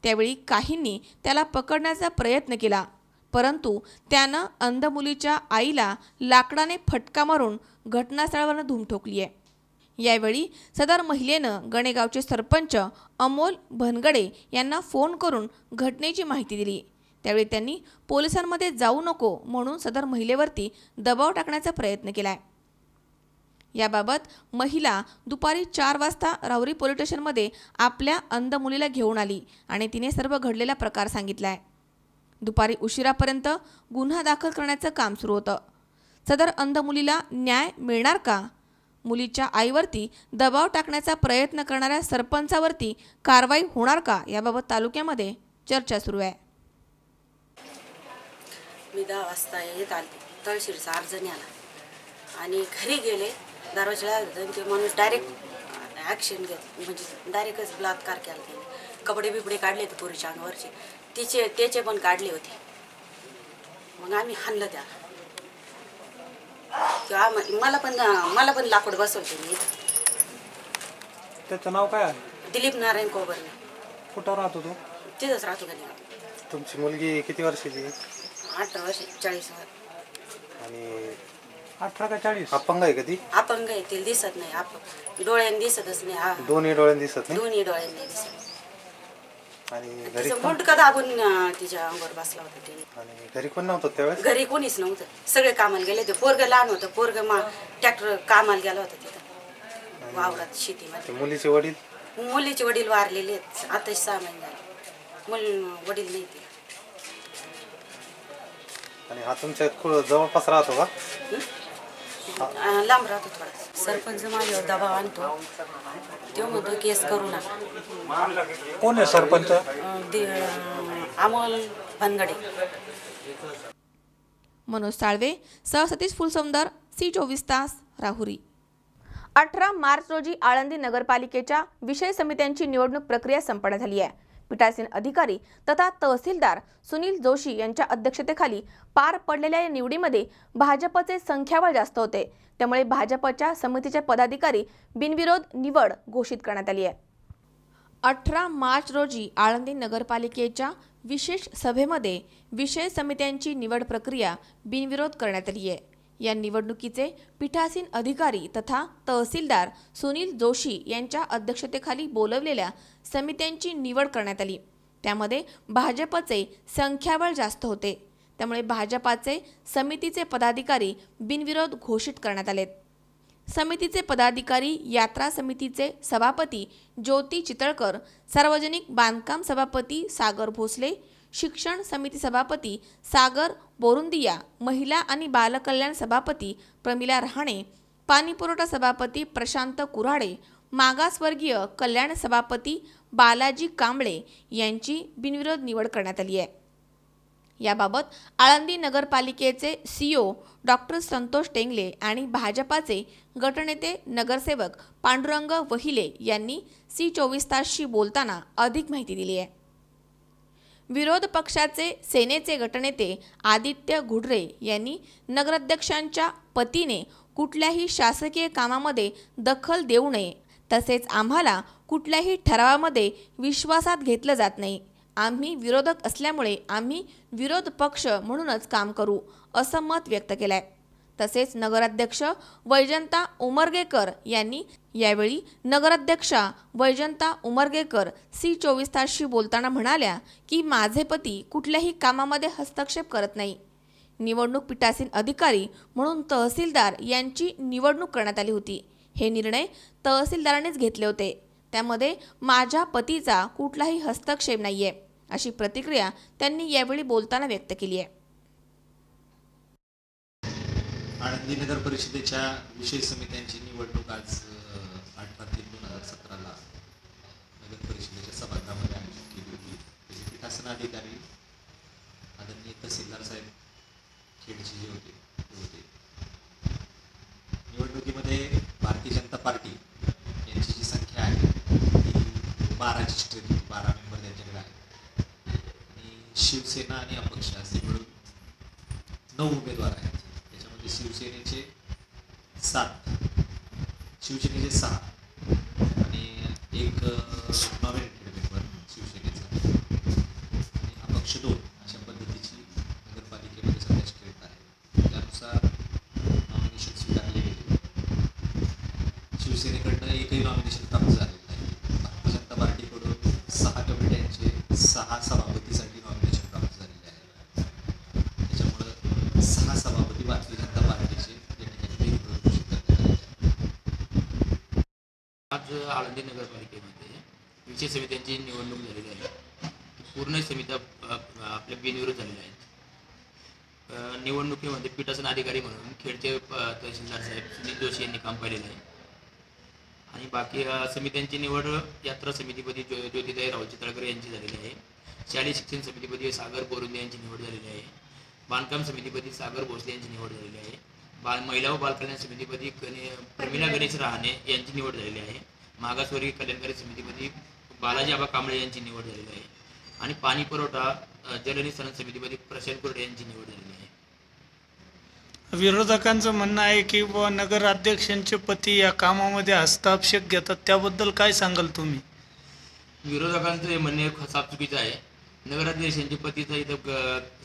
त्यावेळी काहींनी त्याला पकडण्याचा प्रयत्न केला, परंतु त्यानं अंध मुलीच्या आईला लाकडाने फटका मारून घटनास्थळावर धूम ठोकली आहे. यावेळी सदर महिलेनं गणेगावचे सरपंच अमोल भनगडे यांना फोन करून घटनेची माहिती दिली. त्यावेळी त्यांनी पोलिसांमध्ये जाऊ नको म्हणून सदर महिलेवरती दबाव टाकण्याचा प्रयत्न केलाय. याबाबत महिला दुपारी 4 वाजता राहुरी पोलीस स्टेशनमध्ये आपल्या अंध मुलीला घेऊन आली आणि तिने सर्व घडलेला प्रकार सांगितलाय. दुपारी उशिरापर्यंत गुन्हा दाखल करण्याचं काम सुरू होतं. सदर अंध मुलीला न्याय मिळणार का? मुलीच्या आईवरती दबाव टाकण्याचा प्रयत्न करणाऱ्या सरपंचावरती कारवाई होणार का? याबाबत तालुक्यामध्ये चर्चा सुरू आहे. मी 10 वाजता येत आले, तळशीरचा अर्ज न्याला आणि घरी गेले. दरवाजाला ते माणूस डायरेक्ट ॲक्शन घेत, म्हणजे डायरेक्टच बलात्कार केला त्याने. कपडे बिपडे काढले होते पोरीच्या अंगावरचे, त्याचे पण काढले होते. मग आम्ही हाणलं त्याला. मला पण लाकूड बसवते मी. त्याचं नाव काय आहे? दिलीप नारायण कोबरणे. कुठं राहतो तू? तिथंच राहतो का? तुमची मुलगी किती वर्षाची? 18 वर्ष 40. आणि 18 का 40? अपंग आहे का ती? अपंग आहे, तिला दिसत नाही. डोळ्यांनी दिसतच नाही. दोन्ही डोळ्यांनी दिसत नाही? दोन्ही डोळ्यांनी दिसत. आणि घरी मुंडका दाबून तिच्या अंगावर बसला होता तिने. आणि घरी कोण नव्हतं त्यावेळेस? घरी कोणीच नव्हतं, सगळे कामाला गेले होते. पोरगं लहान होतं, पोरगं ट्रॅक्टर कामाला गेला होता तिथं वावरात शेतीमध्ये. मुलीचे वडील? मुलीचे वडील वारलेले आहेत, आता 6 महिने झाले. वडील नाही ते. आणि हा तुमच्या जवळपास राहतो का? लांब राहतो थोडा. सरपंच माझ्यावर दबाव आणतो, तो म्हणतो केस करू नका. कोण आहे सरपंच? अमोल भनगडे. मनोज साळवे सह सतीश फुलसौंदर, C24 तास, राहुरी. 18 मार्च रोजी आळंदी नगरपालिकेच्या विषय समित्यांची निवडणूक प्रक्रिया संपन्न झाली आहे. पीठासीन अधिकारी तथा तहसीलदार सुनील जोशी यांच्या अध्यक्षतेखाली पार पडलेल्या या निवडीमध्ये भाजपचे संख्याबळ जास्त होते. त्यामुळे भाजपच्या समितीचे पदाधिकारी बिनविरोध निवड घोषित करण्यात आली आहे. 18 मार्च रोजी आळंदी नगरपालिकेच्या विशेष सभेमध्ये विषय समित्यांची निवड प्रक्रिया बिनविरोध करण्यात आली आहे. या निवडणुकीचे पीठासीन अधिकारी तथा तहसीलदार सुनील जोशी यांच्या अध्यक्षतेखाली बोलवलेल्या समित्यांची निवड करण्यात आली. त्यामध्ये भाजपचे संख्याबळ जास्त होते. त्यामुळे भाजपाचे समितीचे पदाधिकारी बिनविरोध घोषित करण्यात आलेत. समितीचे पदाधिकारी यात्रा समितीचे सभापती ज्योती चितळकर, सार्वजनिक बांधकाम सभापती सागर भोसले, शिक्षण समिती सभापती सागर बोरुंदिया, महिला आणि बालकल्याण सभापती प्रमिला रहाणे, पाणीपुरवठा सभापती प्रशांत कुऱ्हाडे, मागासवर्गीय कल्याण सभापती बालाजी कांबळे यांची बिनविरोध निवड करण्यात आली आहे. याबाबत आळंदी नगरपालिकेचे CEO डॉक्टर संतोष टेंगले आणि भाजपाचे गटनेते नगरसेवक पांडुरंग वहिले यांनी C24 तासशी बोलताना अधिक माहिती दिली आहे. विरोध पक्षाचे सेनेचे गटनेते आदित्य घुडरे यांनी नगराध्यक्षांच्या पतीने कुठल्याही शासकीय कामामध्ये दखल देऊ नये, तसेच आम्हाला कुठल्याही ठरावामध्ये विश्वासात घेतलं जात नाही. आम्ही विरोधक असल्यामुळे आम्ही विरोध पक्ष म्हणूनच काम करू असं मत व्यक्त केलंय. तसेच नगराध्यक्ष वैजंता उमरगेकर यांनी यावेळी नगराध्यक्षा वैजंता उमरगेकर C24 तासशी बोलताना म्हणाल्या की माझे पती कुठल्याही कामामध्ये हस्तक्षेप करत नाही. निवडणूक पीठासीन अधिकारी म्हणून तहसीलदार यांची निवडणूक करण्यात आली होती. हे निर्णय तहसीलदारांनीच घेतले होते. त्यामध्ये माझ्या पतीचा कुठलाही हस्तक्षेप नाहीये अशी प्रतिक्रिया त्यांनी यावेळी बोलताना व्यक्त केली आहे. आळंदी नगर परिषदेच्या विशेष समित्यांची निवडणूक आज 8/3/2017 नगर परिषदेच्या सभागृहामध्ये आयोजित केली होती. त्याचे पीठासन अधिकारी आदरणीय तहसीलदार साहेब खेडचे जे होते ते होते. निवडणुकीमध्ये भारतीय जनता पार्टी यांची जी संख्या आहे ती 12ची स्ट्रेंथ, 12 मेंबर त्यांच्याकडे आहे आणि शिवसेना आणि अपक्ष असे मिळून 9 उमेदवार आहेत. त्याच्यामध्ये शिवसेनेचे 7, शिवसेनेचे 6 आणि एक नॉमिनेटेड मेंबर शिवसेनेचा आणि अपक्ष 2 अशा पद्धतीची नगरपालिकेमध्ये सध्या स्ट्रेंथ आहे. त्यानुसार नॉमिनेशन स्वीकारले गेले. शिवसेनेकडनं एकही नॉमिनेशन प्राप्त झालेलं नाही. भारतीय जनता पार्टीकडून 6 कमिट्यांचे 6 सभापतीसाठी नॉमिनेशन प्राप्त झालेले आहे. त्याच्यामुळं 6 सभापती भारतीय जनता पार्टीचे या ठिकाणी बिनविरोध घोषित करण्यात आले आहेत. आज आळंदी नगरपालिकेमध्ये विशेष समित्यांची निवडणूक झालेली आहे. पूर्ण समित्या आपल्या बिनविरोध झालेल्या आहेत. निवडणुकीमध्ये पीठासन अधिकारी म्हणून खेडचे तहसीलदार साहेब सुनील जोशी यांनी काम पाहिलेलं आहे आणि बाकी समित्यांची निवड यात्रा समितीपदी ज्योतिताई राव चितळकर यांची झालेली आहे. शालेय शिक्षण समितीपदी सागर बोरुंदे यांची निवड झालेली आहे. बांधकाम समितीपदी सागर भोसले यांची निवड झालेली आहे. महिला व बालकल्याण समितीपदी प्रमिला गणेश रहाणे यांची निवड झालेली आहे. मागासवर्गीय कल्याणकारी समितीपदी बालाजी आबा कांबळे यांची निवड झालेली आहे आणि पाणी पुरवठा जलनिसारण समितीपदी प्रशांत कुर्डे यांची निवड झालेली आहे. विरोधकांचं म्हणणं आहे की नगराध्यक्षांचे पती या कामामध्ये हस्तक्षेप घेतात, त्याबद्दल काय सांगाल तुम्ही? विरोधकांचं हे म्हणणे साफ चुकीचं आहे. नगराध्यक्षांचे पतीचा इथं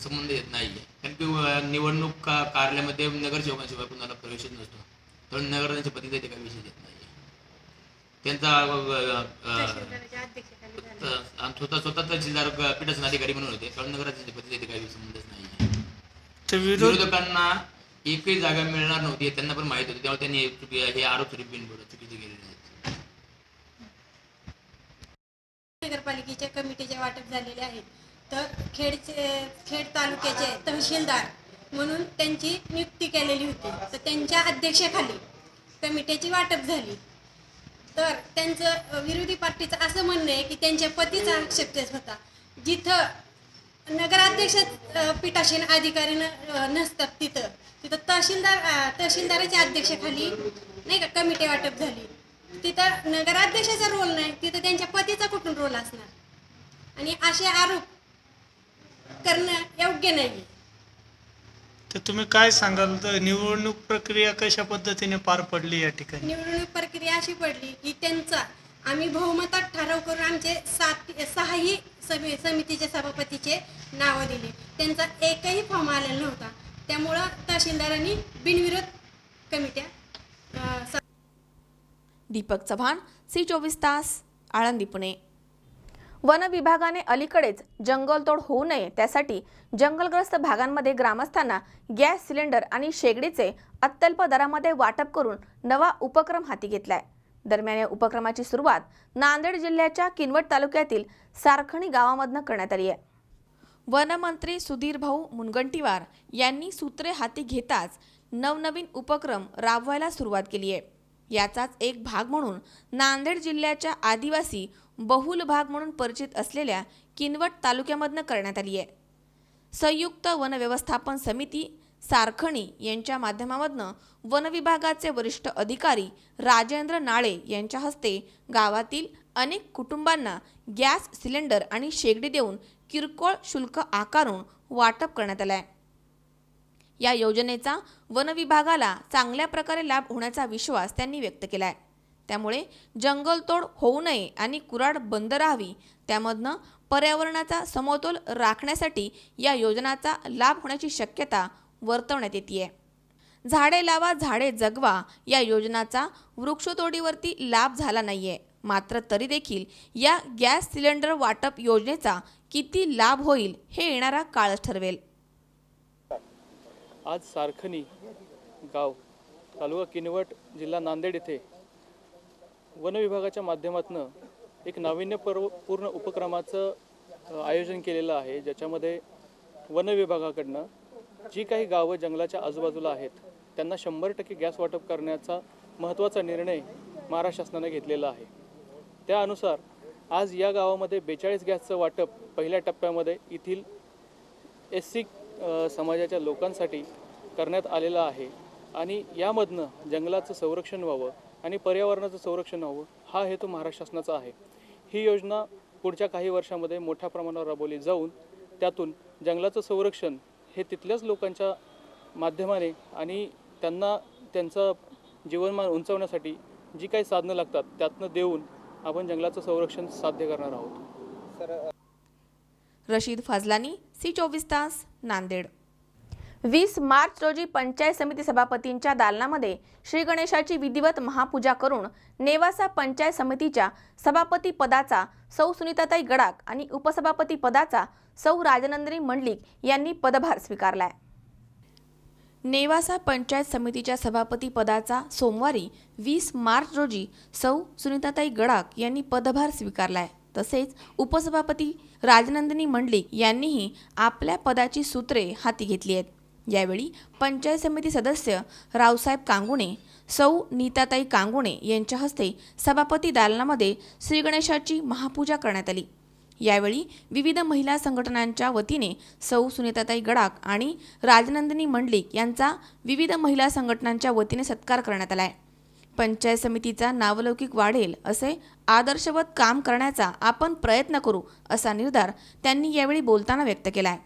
संबंध येत नाही आहे, कारण की निवडणूक कार्यालयामध्ये नगरसेवकांशिवाय कुणाला प्रवेशच नसतो. तर नगराध्यक्षांच्या पतीचा इथे काही विषय येत नाही. त्यांचा स्वतः तहसीलदार पीठासन अधिकारी म्हणून होते, कारण नगराध्यक्षांच्या पतीचा इथे काही संबंधच नाही आहे. विरोधकांना एकही जागा मिळणार नव्हती त्यांना पण माहित होते, त्यामुळे त्यांनी हे आरोप चुकीचे केलेले आहेत. नगरपालिकेच्या कमिटीचे वाटप झालेले आहेत. तर खेड तालुक्याचे तहसीलदार म्हणून त्यांची नियुक्ती केलेली होती. तर त्यांच्या अध्यक्षाखाली कमिटीची वाटप झाली. तर त्यांचं विरोधी पार्टीचं असं म्हणणं आहे की त्यांच्या पतीचा हस्तक्षेप होता. जिथं नगराध्यक्ष पीठासीन अधिकारी नसतात तिथं तहसीलदाराच्या अध्यक्षाखाली नाही का कमिटी वाटप झाली. तिथं नगराध्यक्षाचा रोल नाही, तिथं त्यांच्या पतीचा कुठून रोल असणार आणि असे आरोप करणं योग्य नाही. तर तुम्ही काय सांगाल, तर निवडणूक प्रक्रिया कशा पद्धतीने पार पडली या ठिकाणी? निवडणूक प्रक्रिया अशी पडली की त्यांचा आम्ही बहुमतात ठराव करून आमचे 6ही समितीच्या सभापतीचे नावं दिले. त्यांचा एकही फॉर्म आलेला नव्हता. त्यामुळं तहसीलदारांनी बिनविरोध कमिट्या. दीपक चव्हाण, C24 तास, आळंदी, पुणे. वन विभागाने अलीकडेच जंगलतोड होऊ नये त्यासाठी जंगलग्रस्त भागांमध्ये ग्रामस्थांना गॅस सिलेंडर आणि शेगडीचे अत्यल्प दरामध्ये वाटप करून नवा उपक्रम हाती घेतलाय. दरम्यान या उपक्रमाची सुरुवात नांदेड जिल्ह्याच्या किनवट तालुक्यातील सारखणी गावामधून करण्यात आली आहे. वनमंत्री सुधीर भाऊ मुनगंटीवार यांनी सूत्रे हाती घेताच नवनवीन उपक्रम राबवायला सुरुवात केली आहे. याचाच एक भाग म्हणून नांदेड जिल्ह्याच्या आदिवासी बहुल भाग म्हणून परिचित असलेल्या किनवट तालुक्यामधून करण्यात आली आहे. संयुक्त वन व्यवस्थापन समिती सारखणी यांच्या माध्यमामधून वन विभागाचे वरिष्ठ अधिकारी राजेंद्र नाळे यांच्या हस्ते गावातील अनेक कुटुंबांना गॅस सिलेंडर आणि शेगडी देऊन किरकोळ शुल्क आकारून वाटप करण्यात आले आहे. या योजनेचा वन विभागाला चांगल्या प्रकारे लाभ होण्याचा विश्वास त्यांनी व्यक्त केला आहे. त्यामुळे जंगलतोड होऊ नये आणि कुऱ्हाड बंद राहावी, त्यामधनं पर्यावरणाचा समतोल राखण्यासाठी या योजनांचा लाभ होण्याची शक्यता वर्तवण्यात येते. झाडे लावा झाडे जगवा या योजनाचा वृक्षतोडीवरती लाभ झाला नाहीये, मात्र तरी देखील या गॅस सिलेंडर वाटप योजनेचा किती लाभ होईल हे येणारा काळच ठरवेल. आज सारखणी गाव तालुका किनवट जिल्हा नांदेड येथे वन विभागाच्या माध्यमातून एक नाविन्यपूर्ण उपक्रमाचं आयोजन केलेलं आहे, ज्याच्यामध्ये वन विभागाकडनं जी काही गावं जंगलाच्या आजूबाजूला आहेत त्यांना 100% गॅस वाटप करण्याचा महत्त्वाचा निर्णय महाराष्ट्र शासनाने घेतलेला आहे. त्यानुसार आज या गावामध्ये 42 गॅसचं वाटप पहिल्या टप्प्यामध्ये येथील SC समाजाच्या लोकांसाठी करण्यात आलेलं आहे आणि यामधनं जंगलाचं संरक्षण व्हावं आणि पर्यावरणाचं संरक्षण व्हावं हा हेतू महाराष्ट्र शासनाचा आहे. ही योजना पुढच्या काही वर्षामध्ये मोठ्या प्रमाणावर राबवली जाऊन त्यातून जंगलाचं संरक्षण हे तिथल्याच लोकांच्या माध्यमाने आणि त्यांना त्यांचं जीवनमान उंचावण्यासाठी जी काही साधनं लागतात त्यातनं देऊन आपण जंगलाचं संरक्षण साध्य करणार आहोत. रशीद फाजलानी, C24 तास, नांदेड. 20 मार्च रोजी पंचायत समिती सभापतींच्या दालनामध्ये श्री गणेशाची विधिवत महापूजा करून नेवासा पंचायत समितीच्या सभापती पदाचा सौ सुनीताताई गडाख आणि उपसभापती पदाचा सौ राजनंदिनी मंडलिक यांनी पदभार स्वीकारलाय. नेवासा पंचायत समितीच्या सभापती पदाचा सोमवारी 20 मार्च रोजी सौ सुनीताताई गडाख यांनी पदभार स्वीकारलाय. तसेच उपसभापती राजनंदिनी मंडलिक यांनीही आपल्या पदाची सूत्रे हाती घेतली आहेत. यावेळी पंचायत समिती सदस्य रावसाहेब कांगुणे, सौ नीताताई कांगुणे यांच्या हस्ते सभापती दालनामध्ये श्री गणेशाची महापूजा करण्यात आली. यावेळी विविध महिला संघटनांच्या वतीने सौ सुनीताताई गडाख आणि राजनंदिनी मंडलिक यांचा विविध महिला संघटनांच्या वतीने सत्कार करण्यात आलाय. पंचायत समितीचा नावलौकिक वाढेल असे आदर्शवत काम करण्याचा आपण प्रयत्न करू असा निर्धार त्यांनी यावेळी बोलताना व्यक्त केलाय.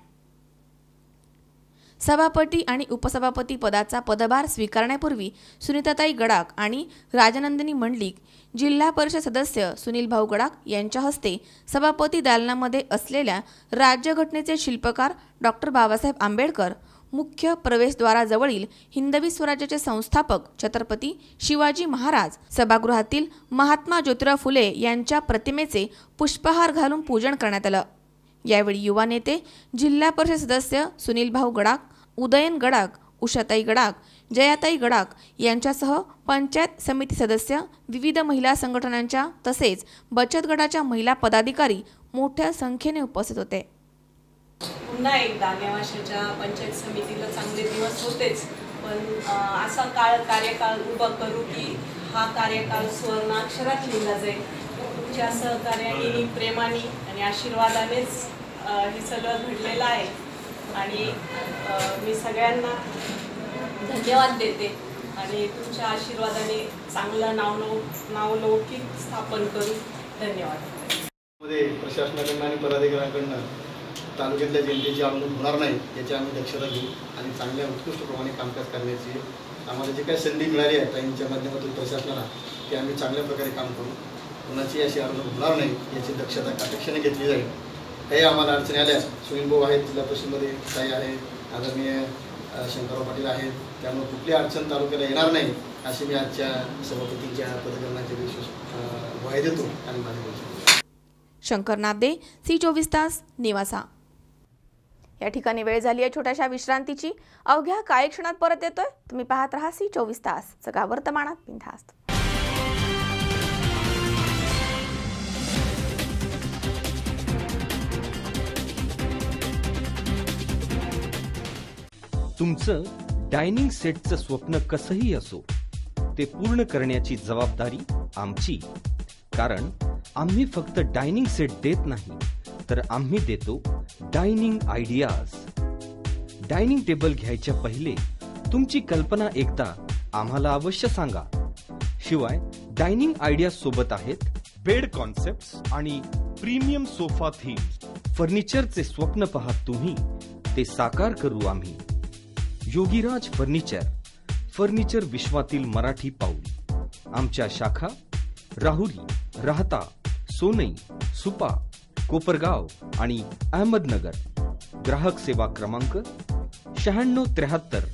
सभापती आणि उपसभापती पदाचा पदभार स्वीकारण्यापूर्वी सुनीताताई गडाख आणि राजनंदिनी मंडलिक, जिल्हा परिषद सदस्य सुनील भाऊ गडाख यांच्या हस्ते सभापती दालनामध्ये असलेल्या राज्यघटनेचे शिल्पकार डॉक्टर बाबासाहेब आंबेडकर, मुख्य प्रवेशद्वाराजवळील हिंदवी स्वराज्याचे संस्थापक छत्रपती शिवाजी महाराज सभागृहातील महात्मा ज्योतिराव फुले यांच्या प्रतिमेचे पुष्पहार घालून पूजन करण्यात आलं. यावेळी युवा नेते, जिल्हा परिषद सदस्य सुनील भाऊ गडाख, उदयन गडाख, उषाताई गडाख, जयाताई गडाख यांच्यासह पंचायत समिती सदस्य, विविध महिला संघटनांच्या तसेच बचत गटाच्या महिला पदाधिकारी मोठ्या संख्येने उपस्थित होते. पुन्हा एकदा नेवाशाच्या पंचायत समितीला चांगले दिवस होतेच, पण असा कार्यकाळ उभा करू की हा कार्यकाळ सुवर्णाक्षरात लिहिला जाईल. तुमच्या सहकार्याने, प्रेमाने आणि आशीर्वादानेच हे सगळं घडलेलं आहे आणि मी सगळ्यांना धन्यवाद देते आणि तुमच्या आशीर्वादाने चांगलं नावलौकिक स्थापन करू. धन्यवाद. प्रशासनाकडून आणि पदाधिकाऱ्यांकडून तालुक्यातल्या जनतेची अवलंबून होणार नाही याची आम्ही दक्षता घेऊ आणि चांगल्या उत्कृष्टप्रमाणे कामकाज करण्याची आम्हाला जी काही संधी मिळाली आहे ताईंच्या माध्यमातून प्रशासनाला ते आम्ही चांगल्या प्रकारे काम करू. कोणाची अशी अवलंबून होणार नाही याची दक्षता काटेक्षाने घेतली जाईल. काही आम्हाला अडचणी आल्या, सुनील भाऊ आहेत, जिल्हा परिषदेमध्ये ताई आहे, आदरणीय शंकरराव पाटील आहेत, त्यामुळे कुठली अडचण तालुक्याला येणार नाही अशी मी आजच्या सभापतींच्या पदग्रहणाच्या दिवशी ग्वाही देतो आणि माझे बोलतो. शंकर नागदे, C24 तास, नेवासा. या ठिकाणी वेळ झाली आहे छोट्याशा विश्रांतीची. अवघ्या काही क्षणात परत येतोय. तुम्ही पाहत राहा C24 तास, जगा वर्तमानात बिनधास्त. तुमचं डायनिंग सेटचं स्वप्न कसंही असो, ते पूर्ण करण्याची जबाबदारी आमची. कारण आम्ही फक्त डायनिंग सेट देत नाही, तर आम्ही देतो डायनिंग आयडियाज. डायनिंग टेबल घ्यायच्या पहिले तुमची कल्पना एकदा आम्हाला अवश्य सांगा. शिवाय डायनिंग आयडियाज सोबत आहेत बेड कॉन्सेप्ट्स आणि प्रीमियम सोफा थीम. फर्निचरचे स्वप्न पाहत तुम्ही, ते साकार करू आम्ही. योगीराज फर्निचर, फर्निचर विश्वातील मराठी पाऊल. आमच्या शाखा राहुरी, राहता, सोनई, सुपा, कोपरगाव आणि अहमदनगर. ग्राहक सेवा क्रमांक 9673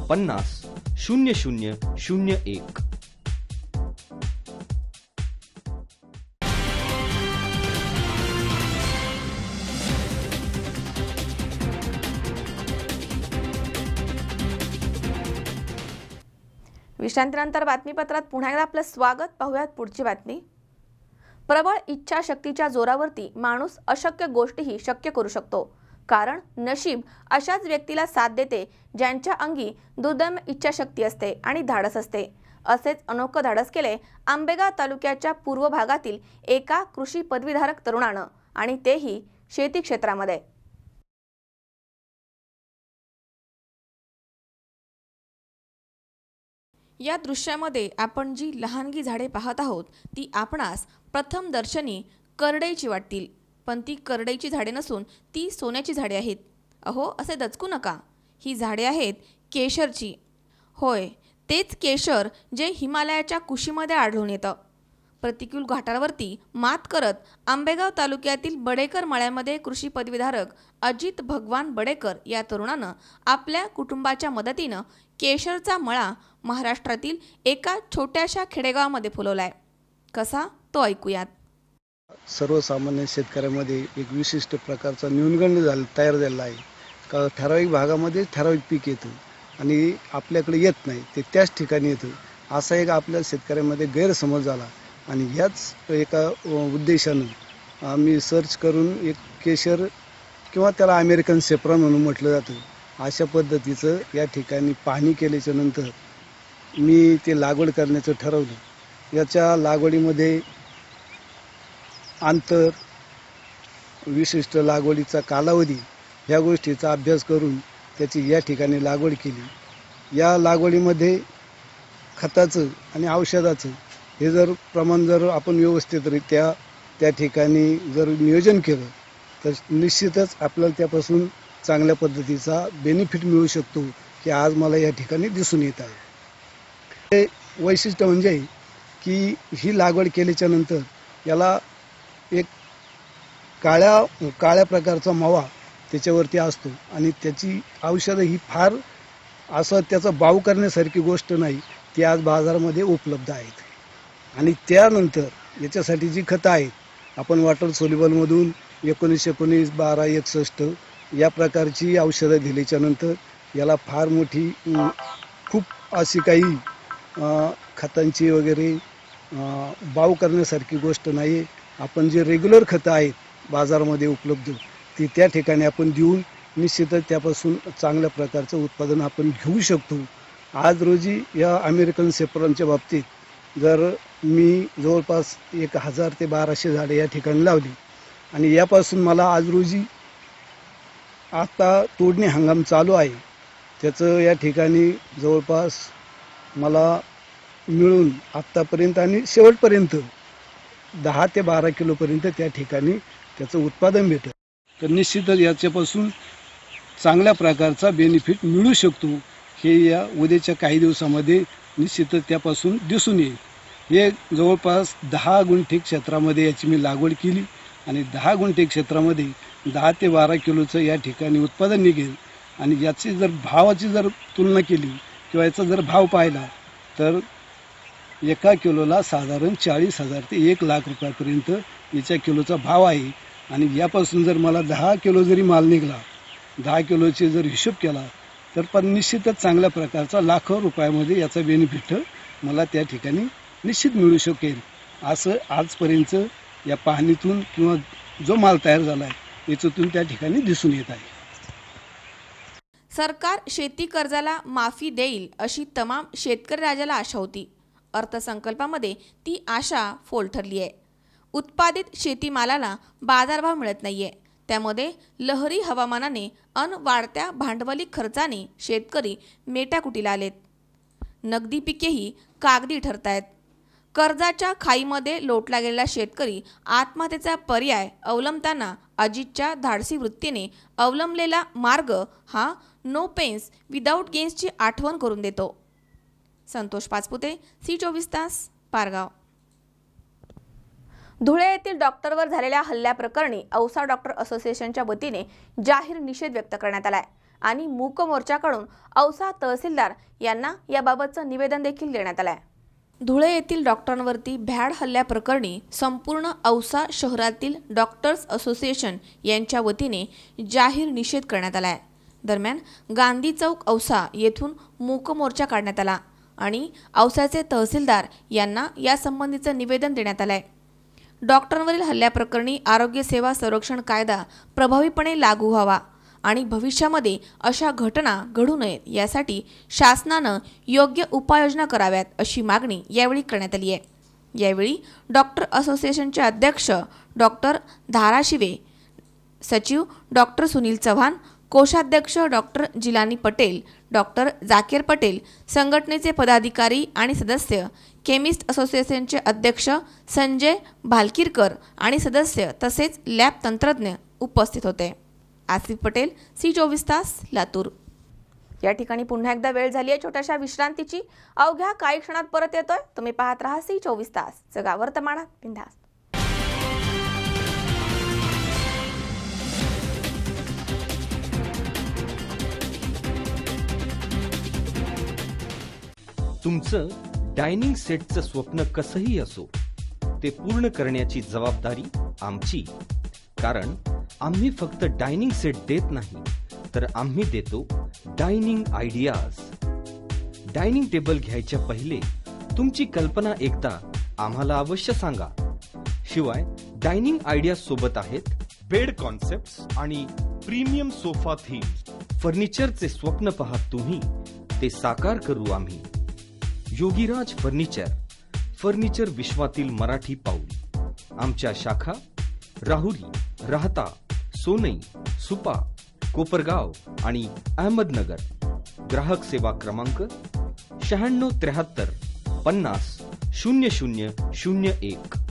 50 0001. विश्रांतीनंतर बातमीपत्रात पुन्हा एकदा आपलं स्वागत. पाहूयात पुढची बातमी. प्रबळ इच्छाशक्तीच्या जोरावरती माणूस अशक्य गोष्टीही शक्य करू शकतो. कारण नशीब अशाच व्यक्तीला साथ देते ज्यांच्या अंगी दुर्दम्य इच्छाशक्ती असते आणि धाडस असते. असेच अनोखं धाडस केले आंबेगाव तालुक्याच्या पूर्व भागातील एका कृषी पदवीधारक तरुणानं, आणि तेही शेती क्षेत्रामध्ये. या दृश्यामध्ये आपण जी लहानगी झाडे पाहत आहोत ती आपणास प्रथम दर्शनी करडईची वाटतील, पण ती करडईची झाडे नसून ती सोन्याची झाडे आहेत. अहो, असे दचकू नका. ही झाडे आहेत केशरची. होय, तेच केशर जे हिमालयाच्या कुशीमध्ये आढळून येतं. प्रतिकूल घाटावरती मात करत आंबेगाव तालुक्यातील बडेकर मळ्यामध्ये कृषी पदवीधारक अजित भगवान बडेकर या तरुणानं आपल्या कुटुंबाच्या मदतीनं केशरचा मळा महाराष्ट्रातील एका छोट्याशा खेडेगावामध्ये फुलवलाय. कसा, तो ऐकूयात. सर्वसामान्य शेतकऱ्यामध्ये एक विशिष्ट प्रकारचा न्यूनगंड तयार झालेला आहे. का ठराविक भागामध्ये ठराविक पीक येतं आणि आपल्याकडे येत नाही, ते त्याच ठिकाणी येतं, असा एक आपल्या शेतकऱ्यामध्ये गैरसमज झाला. आणि ह्याच एका उद्देशानं आम्ही सर्च करून एक केशर किंवा त्याला अमेरिकन सेफ्रॉन म्हणून म्हटलं जातं, अशा पद्धतीचं या ठिकाणी पाहणी केल्याच्या नंतर मी ते लागवड करण्याचं ठरवलं. याच्या लागवडीमध्ये अंतर, विशिष्ट लागवडीचा कालावधी ह्या गोष्टीचा अभ्यास करून त्याची या ठिकाणी लागवड केली. या लागवडीमध्ये खताचं आणि औषधाचं हे जर प्रमाण जर आपण व्यवस्थितरित्या त्या ठिकाणी जर नियोजन केलं तर निश्चितच आपल्याला त्यापासून चांगल्या पद्धतीचा बेनिफिट मिळू शकतो, हे आज मला या ठिकाणी दिसून येत आहे. हे वैशिष्ट्य म्हणजे की ही लागवड केल्याच्या नंतर याला एक काळ्या प्रकारचा मावा त्याच्यावरती असतो आणि त्याची औषधं ही फार असं त्याचा बाव करण्यासारखी गोष्ट नाही, ती आज बाजारामध्ये उपलब्ध आहेत. आणि त्यानंतर याच्यासाठी जी खतं आहेत, आपण वॉटर सोल्युबलमधून 1919, 1261 या प्रकारची औषधं दिल्याच्या नंतर याला फार मोठी खूप अशी काही खतांची वगैरे बाव करण्यासारखी गोष्ट नाही. आपण जे रेग्युलर खतं आहेत बाजारामध्ये उपलब्ध ती त्या ठिकाणी आपण देऊन निश्चितच त्यापासून चांगल्या प्रकारचं उत्पादन आपण घेऊ शकतो. आज रोजी या अमेरिकन सेफ्रॉनच्या बाबतीत जर मी जवळपास 1000 ते 1200 झाडे या ठिकाणी लावली आणि यापासून मला आज रोजी आता तोडणी हंगाम चालू आहे, त्याचं या ठिकाणी जवळपास मला मिळून आत्तापर्यंत आणि शेवटपर्यंत 10 ते 12 किलोपर्यंत त्या ठिकाणी त्याचं उत्पादन भेटतं. तर निश्चितच याच्यापासून चांगल्या प्रकारचा बेनिफिट मिळू शकतो, हे या उद्याच्या काही दिवसामध्ये निश्चितच त्यापासून दिसून येईल. हे जवळपास 10 गुंठे क्षेत्रामध्ये याची मी लागवड केली आणि 10 गुंठे क्षेत्रामध्ये 10 ते 12 किलोचं या ठिकाणी उत्पादन निघेल. आणि याची जर भावाची जर तुलना केली किंवा याचा जर भाव पाहिला तर एका किलोला साधारण 40,000 ते 1,00,000 रुपयापर्यंत याच्या किलोचा भाव आहे. आणि यापासून जर मला 10 किलो जरी माल निघाला, 10 किलोचे जर हिशोब केला तर पण निश्चितच चांगल्या प्रकारचा लाखो रुपयामध्ये याचा बेनिफिट मला त्या ठिकाणी निश्चित मिळू शकेल. असं आजपर्यंत या पाहणीतून किंवा जो माल तयार झाला आहे याच्यातून त्या ठिकाणी दिसून येत आहे. सरकार शेती कर्जाला माफी देईल अशी तमाम शेतकरी राजाला आशा होती. अर्थसंकल्पामध्ये ती आशा फोल ठरली आहे. उत्पादित शेतीमालाला बाजारभाव मिळत नाहीये. त्यामध्ये लहरी हवामानाने अन वाढत्या भांडवली खर्चाने शेतकरी मेटाकुटीला आलेत. नगदी पिकेही कागदी ठरतायत. कर्जाच्या खाईमध्ये लोटला गेलेला शेतकरी आत्महत्येचा पर्याय अवलंबताना अजितच्या धाडसी वृत्तीने अवलंबलेला मार्ग हा नो पेन्स विदाऊट गेन्सची आठवण करून देतो. संतोष पाचपुते, C24 तास, पारगाव. धुळे येथील डॉक्टरवर झालेल्या हल्ल्याप्रकरणी औसा डॉक्टर असोसिएशनच्या वतीने जाहीर निषेध व्यक्त करण्यात आलाय आणि मूक मोर्चाकडून औसा तहसीलदार यांना याबाबतचं निवेदन देखील देण्यात आलंय। धुळे येथील डॉक्टरांवरती भ्याड हल्ल्याप्रकरणी संपूर्ण औसा शहरातील डॉक्टर्स असोसिएशन यांच्या वतीने जाहीर निषेध करण्यात आलाय। दरम्यान गांधी चौक औसा येथून मूक मोर्चा काढण्यात आला आणि औसाचे तहसीलदार यांना यासंबंधीचं निवेदन देण्यात आलंय। डॉक्टरांवरील हल्ल्याप्रकरणी आरोग्य सेवा संरक्षण कायदा प्रभावीपणे लागू व्हावा आणि भविष्यामध्ये अशा घटना घडू नयेत यासाठी शासनानं योग्य उपाययोजना कराव्यात अशी मागणी यावेळी करण्यात आली आहे। यावेळी डॉक्टर असोसिएशनचे अध्यक्ष डॉक्टर धाराशिवे, सचिव डॉक्टर सुनील चव्हाण, कोषाध्यक्ष डॉक्टर जिलानी पटेल, डॉक्टर जाकीर पटेल, संघटनेचे पदाधिकारी आणि सदस्य, केमिस्ट असोसिएशनचे अध्यक्ष संजय भालकीरकर आणि सदस्य तसेच लॅब तंत्रज्ञ उपस्थित होते। आसिफ पटेल, C24 तास, लातूर। या ठिकाणी पुन्हा एकदा वेळ झाली आहे छोट्याशा विश्रांतीची। अवघ्या काही क्षणात परत येतोय। तुम्ही पाहत राहा C24 तास, जगा वर्तमानात बिनधास्त। तुमचं डायनिंग सेटचं स्वप्न कसंही असो ते पूर्ण करण्याची जबाबदारी आमची, कारण आम्ही फक्त डायनिंग सेट देत नाही तर आम्ही देतो डायनिंग आयडियाज। डायनिंग टेबल घ्यायच्या पहिले तुमची कल्पना एकदा आम्हाला अवश्य सांगा। शिवाय डायनिंग आयडियाज सोबत आहेत बेड कॉन्सेप्ट्स आणि प्रीमियम सोफा थीम्स। फर्निचरचे स्वप्न पाहत तुम्ही ते साकार करू आम्ही। योगीराज फर्निचर, फर्निचर विश्वातील मराठी पाऊल। आमच्या शाखा राहुरी, राहता, सोनई, सुपा, कोपरगाव आणि अहमदनगर। ग्राहक सेवा क्रमांक 9673 50 0001।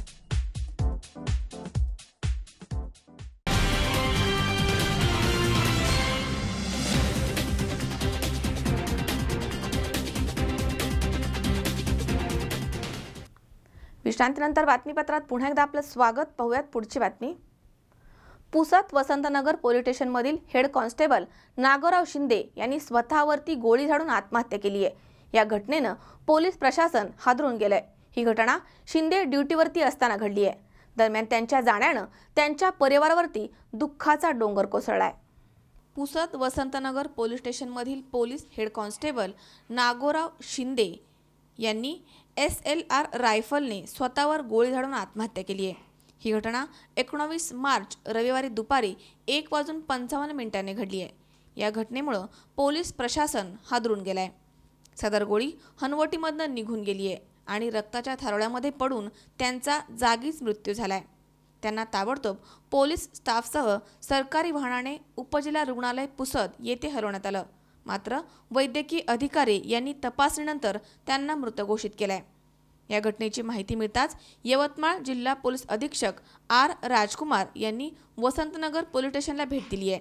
विश्रांतीनंतर बातमीपत्रात पुन्हा एकदा आपलं स्वागत। पाहूयात पुढची बातमी। पुसद वसंतनगर पोलीस स्टेशनमधील हेड कॉन्स्टेबल नागोराव शिंदे यांनी स्वतःवरती गोळी झाडून आत्महत्या केली आहे। या घटनेनं पोलीस प्रशासन हादरून गेलंय। ही घटना शिंदे ड्युटीवरती असताना घडली आहे। दरम्यान त्यांच्या जाण्यानं त्यांच्या परिवारावरती दुःखाचा डोंगर कोसळलाय। पुसद वसंतनगर पोलीस स्टेशनमधील police head constable Nagorao Shinde यांनी SLR रायफलने स्वतःवर गोळी झाडून आत्महत्या केली आहे। ही घटना 19 मार्च रविवारी दुपारी 1:55 घडली आहे। या घटनेमुळे पोलीस प्रशासन हादरून गेलाय। सदर गोळी हनवटीमधून निघून गेली आहे आणि रक्ताच्या थारोळ्यामध्ये पडून त्यांचा जागीच मृत्यू झालाय। त्यांना ताबडतोब पोलीस स्टाफसह सरकारी वाहनाने उपजिल्हा रुग्णालय पुसद येथे हलवण्यात आलं। मात्र वैद्यकीय अधिकारी यांनी तपासणीनंतर त्यांना मृत घोषित केलाय। या घटनेची माहिती मिळताच यवतमाळ जिल्हा पोलीस अधीक्षक R राजकुमार यांनी वसंतनगर पोलीस स्टेशनला भेट दिली आहे।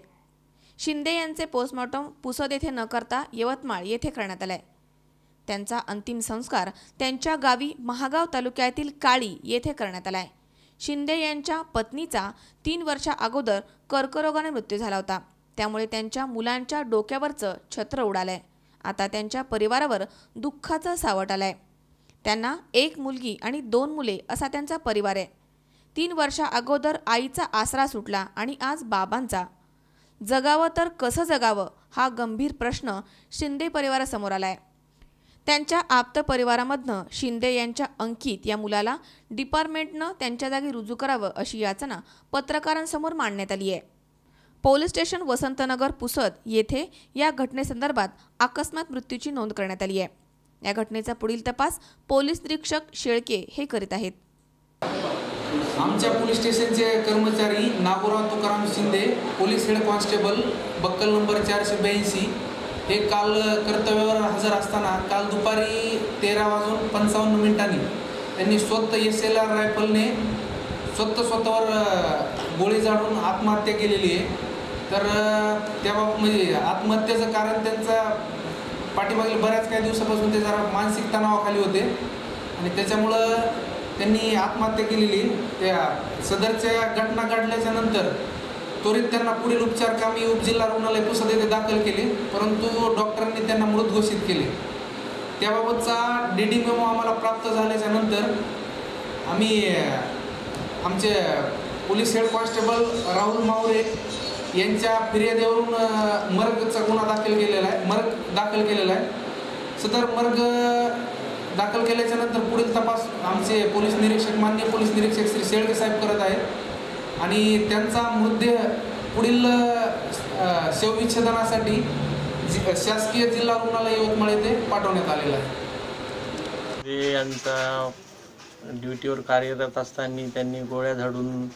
शिंदे यांचे पोस्टमॉर्टम पुसद येथे न करता यवतमाळ येथे करण्यात आलाय। त्यांचा अंतिम संस्कार त्यांच्या गावी महागाव तालुक्यातील काळी येथे करण्यात आलाय। शिंदे यांच्या पत्नीचा 3 वर्षा अगोदर कर्करोगाने मृत्यू झाला होता। त्यामुळे त्यांच्या मुलांच्या डोक्यावरचं छत्र उडालंय। आता त्यांच्या परिवारावर दुःखाचा सावट आलाय। त्यांना 1 मुलगी आणि 2 मुले असा त्यांचा परिवार आहे। 3 वर्षा अगोदर आईचा आसरा सुटला आणि आज बाबांचा। जगावं तर कसं जगावं हा गंभीर प्रश्न शिंदे परिवारासमोर आलाय। त्यांच्या आप्त परिवारामधनं शिंदे यांच्या अंकित या मुलाला डिपार्टमेंटनं त्यांच्या जागी रुजू करावं अशी याचना पत्रकारांसमोर मांडण्यात आली आहे। पोलीस स्टेशन वसंतनगर पुसद येथे या घटनेसंदर्भात अकस्मात मृत्यूची नोंद करण्यात आली आहे। या घटनेचा पुढील तपास पोलीस निरीक्षक शेळके हे करीत आहेत। आमच्या पोलीस स्टेशनचे कर्मचारी Nagorao Tukaram Shinde, police head constable buckle number 482 हे काल कर्तव्यावर हजर असताना काल दुपारी 13:55 त्यांनी स्वतः SLR रायफलने स्वतःवर गोळी झाडून आत्महत्या केलेली आहे। तर त्याबाबत म्हणजे आत्महत्येचं कारण त्यांचा पाठीमागील बऱ्याच काही दिवसापासून ते जरा मानसिक तणावाखाली होते आणि त्याच्यामुळं त्यांनी आत्महत्या केलेली. त्या सदरच्या घटना घडल्याच्या नंतर त्वरित त्यांना पुढील उपचार कामी उपजिल्हा रुग्णालय पुसद येथे दाखल केले, परंतु डॉक्टरांनी त्यांना मृत घोषित केले. त्याबाबतचा डीडी मेमो आम्हाला प्राप्त झाल्याच्या नंतर आम्ही आमचे पोलीस हेड कॉन्स्टेबल राहुल मावरे यांच्या फिर्यादीवरून मर्गचा गुन्हा दाखल केलेला आहे. सदर मर्ग दाखल केल्याच्या नंतर पुढील तपास आमचे पोलीस निरीक्षक माननीय पोलीस निरीक्षक श्री शेळके साहेब करत आहेत आणि त्यांचा मृतदेह पुढील शवविच्छेदनासाठी शासकीय जिल्हा रुग्णालय यवतमाळ येथे पाठवण्यात आलेला आहे. ते यांचा ड्युटीवर कार्यरत असताना त्यांनी गोळ्या झाडून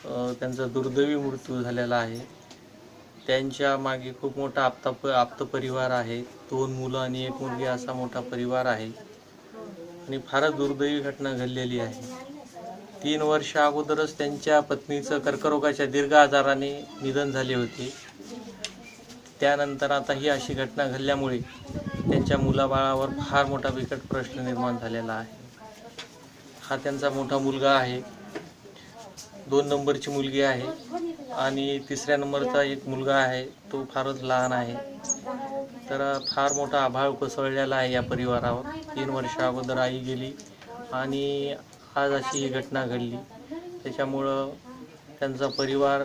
त्यांचा दुर्दैवी मृत्यू झालेला आहे. त्यांच्या मागे खूप मोठा आप्त परिवार आहे. 2 मुलं आणि 1 मुलगी असा मोठा परिवार आहे आणि फारच दुर्दैवी घटना घडलेली आहे. 3 वर्ष अगोदरच त्यांच्या पत्नीचं कर्करोगाच्या दीर्घ आजाराने निधन झाले होते. त्यानंतर आता ही अशी घटना घडल्यामुळे त्यांच्या मुलाबाळावर फार मोठा बिकट प्रश्न निर्माण झालेला आहे. हा त्यांचा मोठा मुलगा आहे, 2 नंबरची मुलगी आहे आणि 3ऱ्या नंबरचा एक मुलगा आहे, तो फारच लहान आहे. तर फार मोठा आभाळ कोसळलेला आहे या परिवारावर. 3 वर्ष अगोदर आई गेली आणि आज अशी ही घटना घडली. त्याच्यामुळं त्यांचा परिवार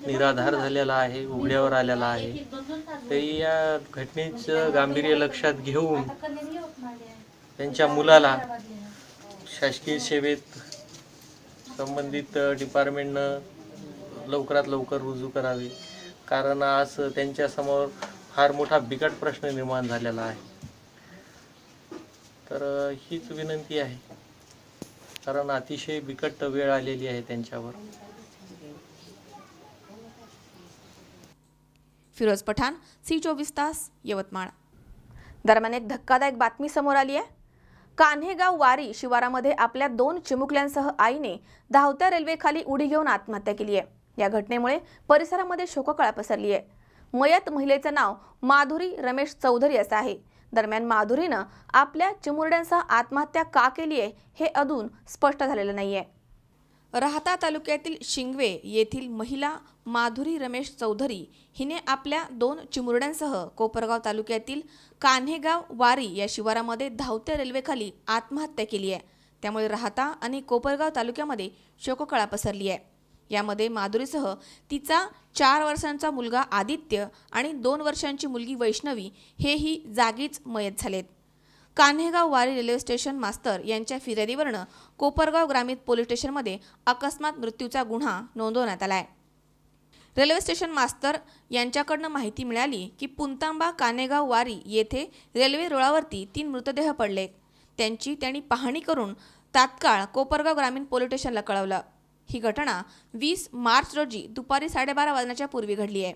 निराधार झालेला आहे, उघड्यावर आलेला आहे. तरी या घटनेचं गांभीर्य लक्षात घेऊन त्यांच्या मुलाला शासकीय सेवेत संबंधित डिपार्टमेंटनं लवकरात लवकर रुजू करावे, कारण आज त्यांच्यासमोर फार मोठा बिकट प्रश्न निर्माण झालेला आहे. तर हीच विनंती आहे, कारण अतिशय बिकट वेळ आलेली आहे त्यांच्यावर. फिरोज पठाण, C24 तास, यवतमाळ. दरम्यान एक धक्कादायक बातमी समोर आली आहे. कान्हेगाव वारी शिवारामध्ये आपल्या 2 चिमुकल्यांसह आईने धावत्या रेल्वेखाली उडी घेऊन आत्महत्या केली आहे. या घटनेमुळे परिसरामध्ये शोककळा पसरली आहे. मयत महिलेचं नाव माधुरी रमेश चौधरी असं आहे. दरम्यान माधुरीनं आपल्या चिमुरड्यांसह आत्महत्या का केली आहे हे अजून स्पष्ट झालेलं नाहीये. राहता तालुक्यातील शिंगवे येथील महिला माधुरी रमेश चौधरी हिने आपल्या 2 चिमुरड्यांसह कोपरगाव तालुक्यातील कान्हेगाव वारी या शिवारामध्ये धावत्या रेल्वेखाली आत्महत्या केली आहे. त्यामुळे राहता आणि कोपरगाव तालुक्यामध्ये शोककळा पसरली आहे. यामध्ये माधुरीसह तिचा 4 वर्षांचा मुलगा आदित्य आणि 2 वर्षांची मुलगी वैष्णवी हेही जागीच मयत झालेत. कान्हेगाव वारी रेल्वे स्टेशन मास्तर यांच्या फिर्यादीवरनं कोपरगाव ग्रामीण पोलीस स्टेशनमध्ये अकस्मात मृत्यूचा गुन्हा नोंदवण्यात आलाय. रेल्वे स्टेशन मास्तर यांच्याकडनं माहिती मिळाली की पुंतांबा कान्हेगाव वारी येथे रेल्वे रुळावरती 3 मृतदेह पडले. त्यांनी पाहणी करून तात्काळ कोपरगाव ग्रामीण पोलीस स्टेशनला कळवलं. ही घटना 20 मार्च रोजी दुपारी 12:30 वाजण्याच्या पूर्वी घडली आहे.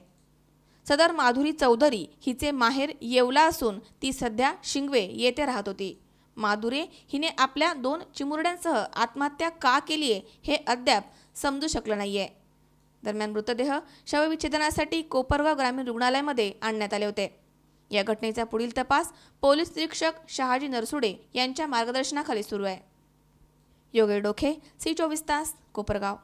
सदर माधुरी चौधरी हिचे माहेर येवला असून ती सध्या शिंगवे येथे राहत होती. माधुरी हिने आपल्या 2 चिमुरड्यांसह आत्महत्या का केली आहे हे अद्याप समजू शकलं नाहीये. दरम्यान मृतदेह शवविच्छेदनासाठी कोपरगाव ग्रामीण रुग्णालयामध्ये आणण्यात आले होते. या घटनेचा पुढील तपास पोलीस निरीक्षक शहाजी नरसुडे यांच्या मार्गदर्शनाखाली सुरू आहे. योगेश डोखे, C24 तास, कोपरगाव.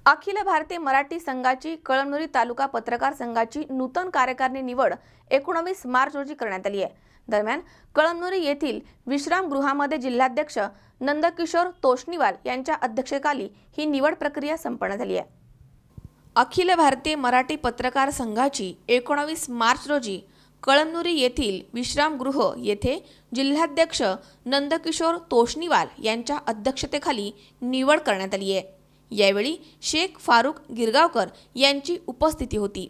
अखिल भारतीय मराठी संघाची कळमनुरी तालुका पत्रकार संघाची नूतन कार्यकारिणी निवड 19 मार्च रोजी करण्यात आली आहे. दरम्यान कळमनुरी येथील विश्रामगृहामध्ये जिल्हाध्यक्ष नंदकिशोर तोष्णीवाल यांच्या अध्यक्षतेखाली ही निवड प्रक्रिया संपन्न झाली आहे. अखिल भारतीय मराठी पत्रकार संघाची 19 मार्च रोजी कळमनुरी येथील विश्रामगृह येथे जिल्हाध्यक्ष नंदकिशोर तोष्णीवाल यांच्या अध्यक्षतेखाली निवड करण्यात आली आहे. यावेळी शेख फारुख गिरगावकर यांची उपस्थिती होती.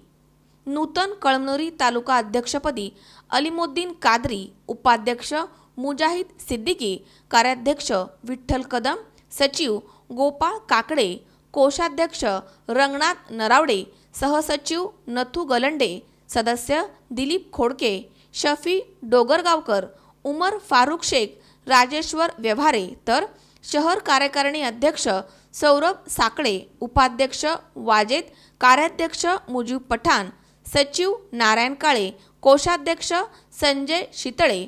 नूतन कळमनुरी तालुका अध्यक्षपदी अलिमुद्दीन कादरी, उपाध्यक्ष मुजाहिद सिद्दीकी, कार्याध्यक्ष विठ्ठल कदम, सचिव गोपाळ काकडे, कोषाध्यक्ष रंगनाथ नरावडे, सहसचिव नथू गलंडे, सदस्य दिलीप खोडके, शफी डोगरगावकर, उमर फारुख शेख, राजेश्वर व्यवहारे, तर शहर कार्यकारिणी अध्यक्ष सौरभ साकडे, उपाध्यक्ष वाजेद, कार्याध्यक्ष मुजीब पठाण, सचिव नारायण काळे, कोषाध्यक्ष संजय शितळे,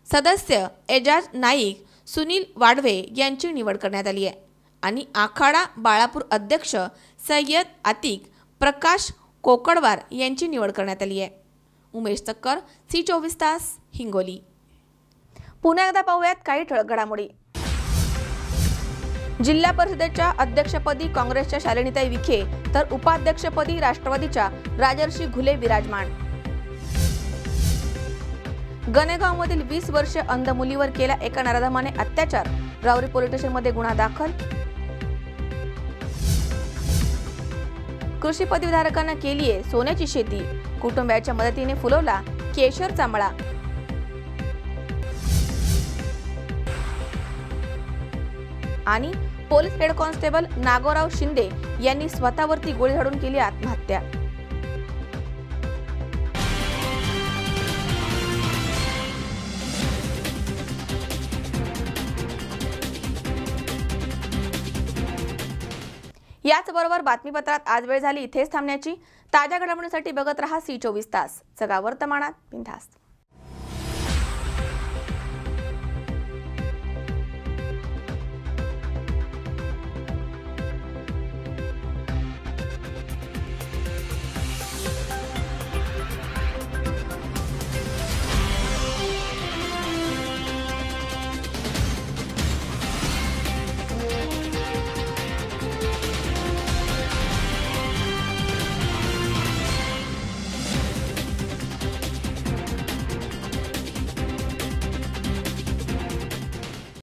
सदस्य एजाज नाईक, सुनील वाडवे यांची निवड करण्यात आली आहे आणि आखाडा बाळापूर अध्यक्ष सय्यद आतिक प्रकाश कोकडवार यांची निवड करण्यात आली आहे. उमेश तक्कर, C24 तास, हिंगोली. पुन्हा एकदा पाहूयात काही ठळक घडामोडी. जिल्हा परिषदेच्या अध्यक्षपदी काँग्रेसच्या शालिनीताई विखे तर उपाध्यक्षपदी राष्ट्रवादीच्या राजर्षी घुले विराजमान. गणेगावमधील 20 वर्षीय अंध मुलीवर केला एका नराधमाने अत्याचार, रावरी पोलीस स्टेशनमध्ये गुन्हा दाखल. कृषी पदवीधारकांना केलीये सोन्याची शेती, कुटुंबाच्या मदतीने फुलवला केशर चांबळा. आणि police head constable Nagorao Shinde यांनी स्वतःवरती गोळी झाडून केली आत्महत्या. याचबरोबर बातमीपत्रात आज वेळ झाली इथेच थांबण्याची. ताज्या घडामोडींसाठी बघत रहा C24 तास. जगा वर्तमानात बिनधास्त.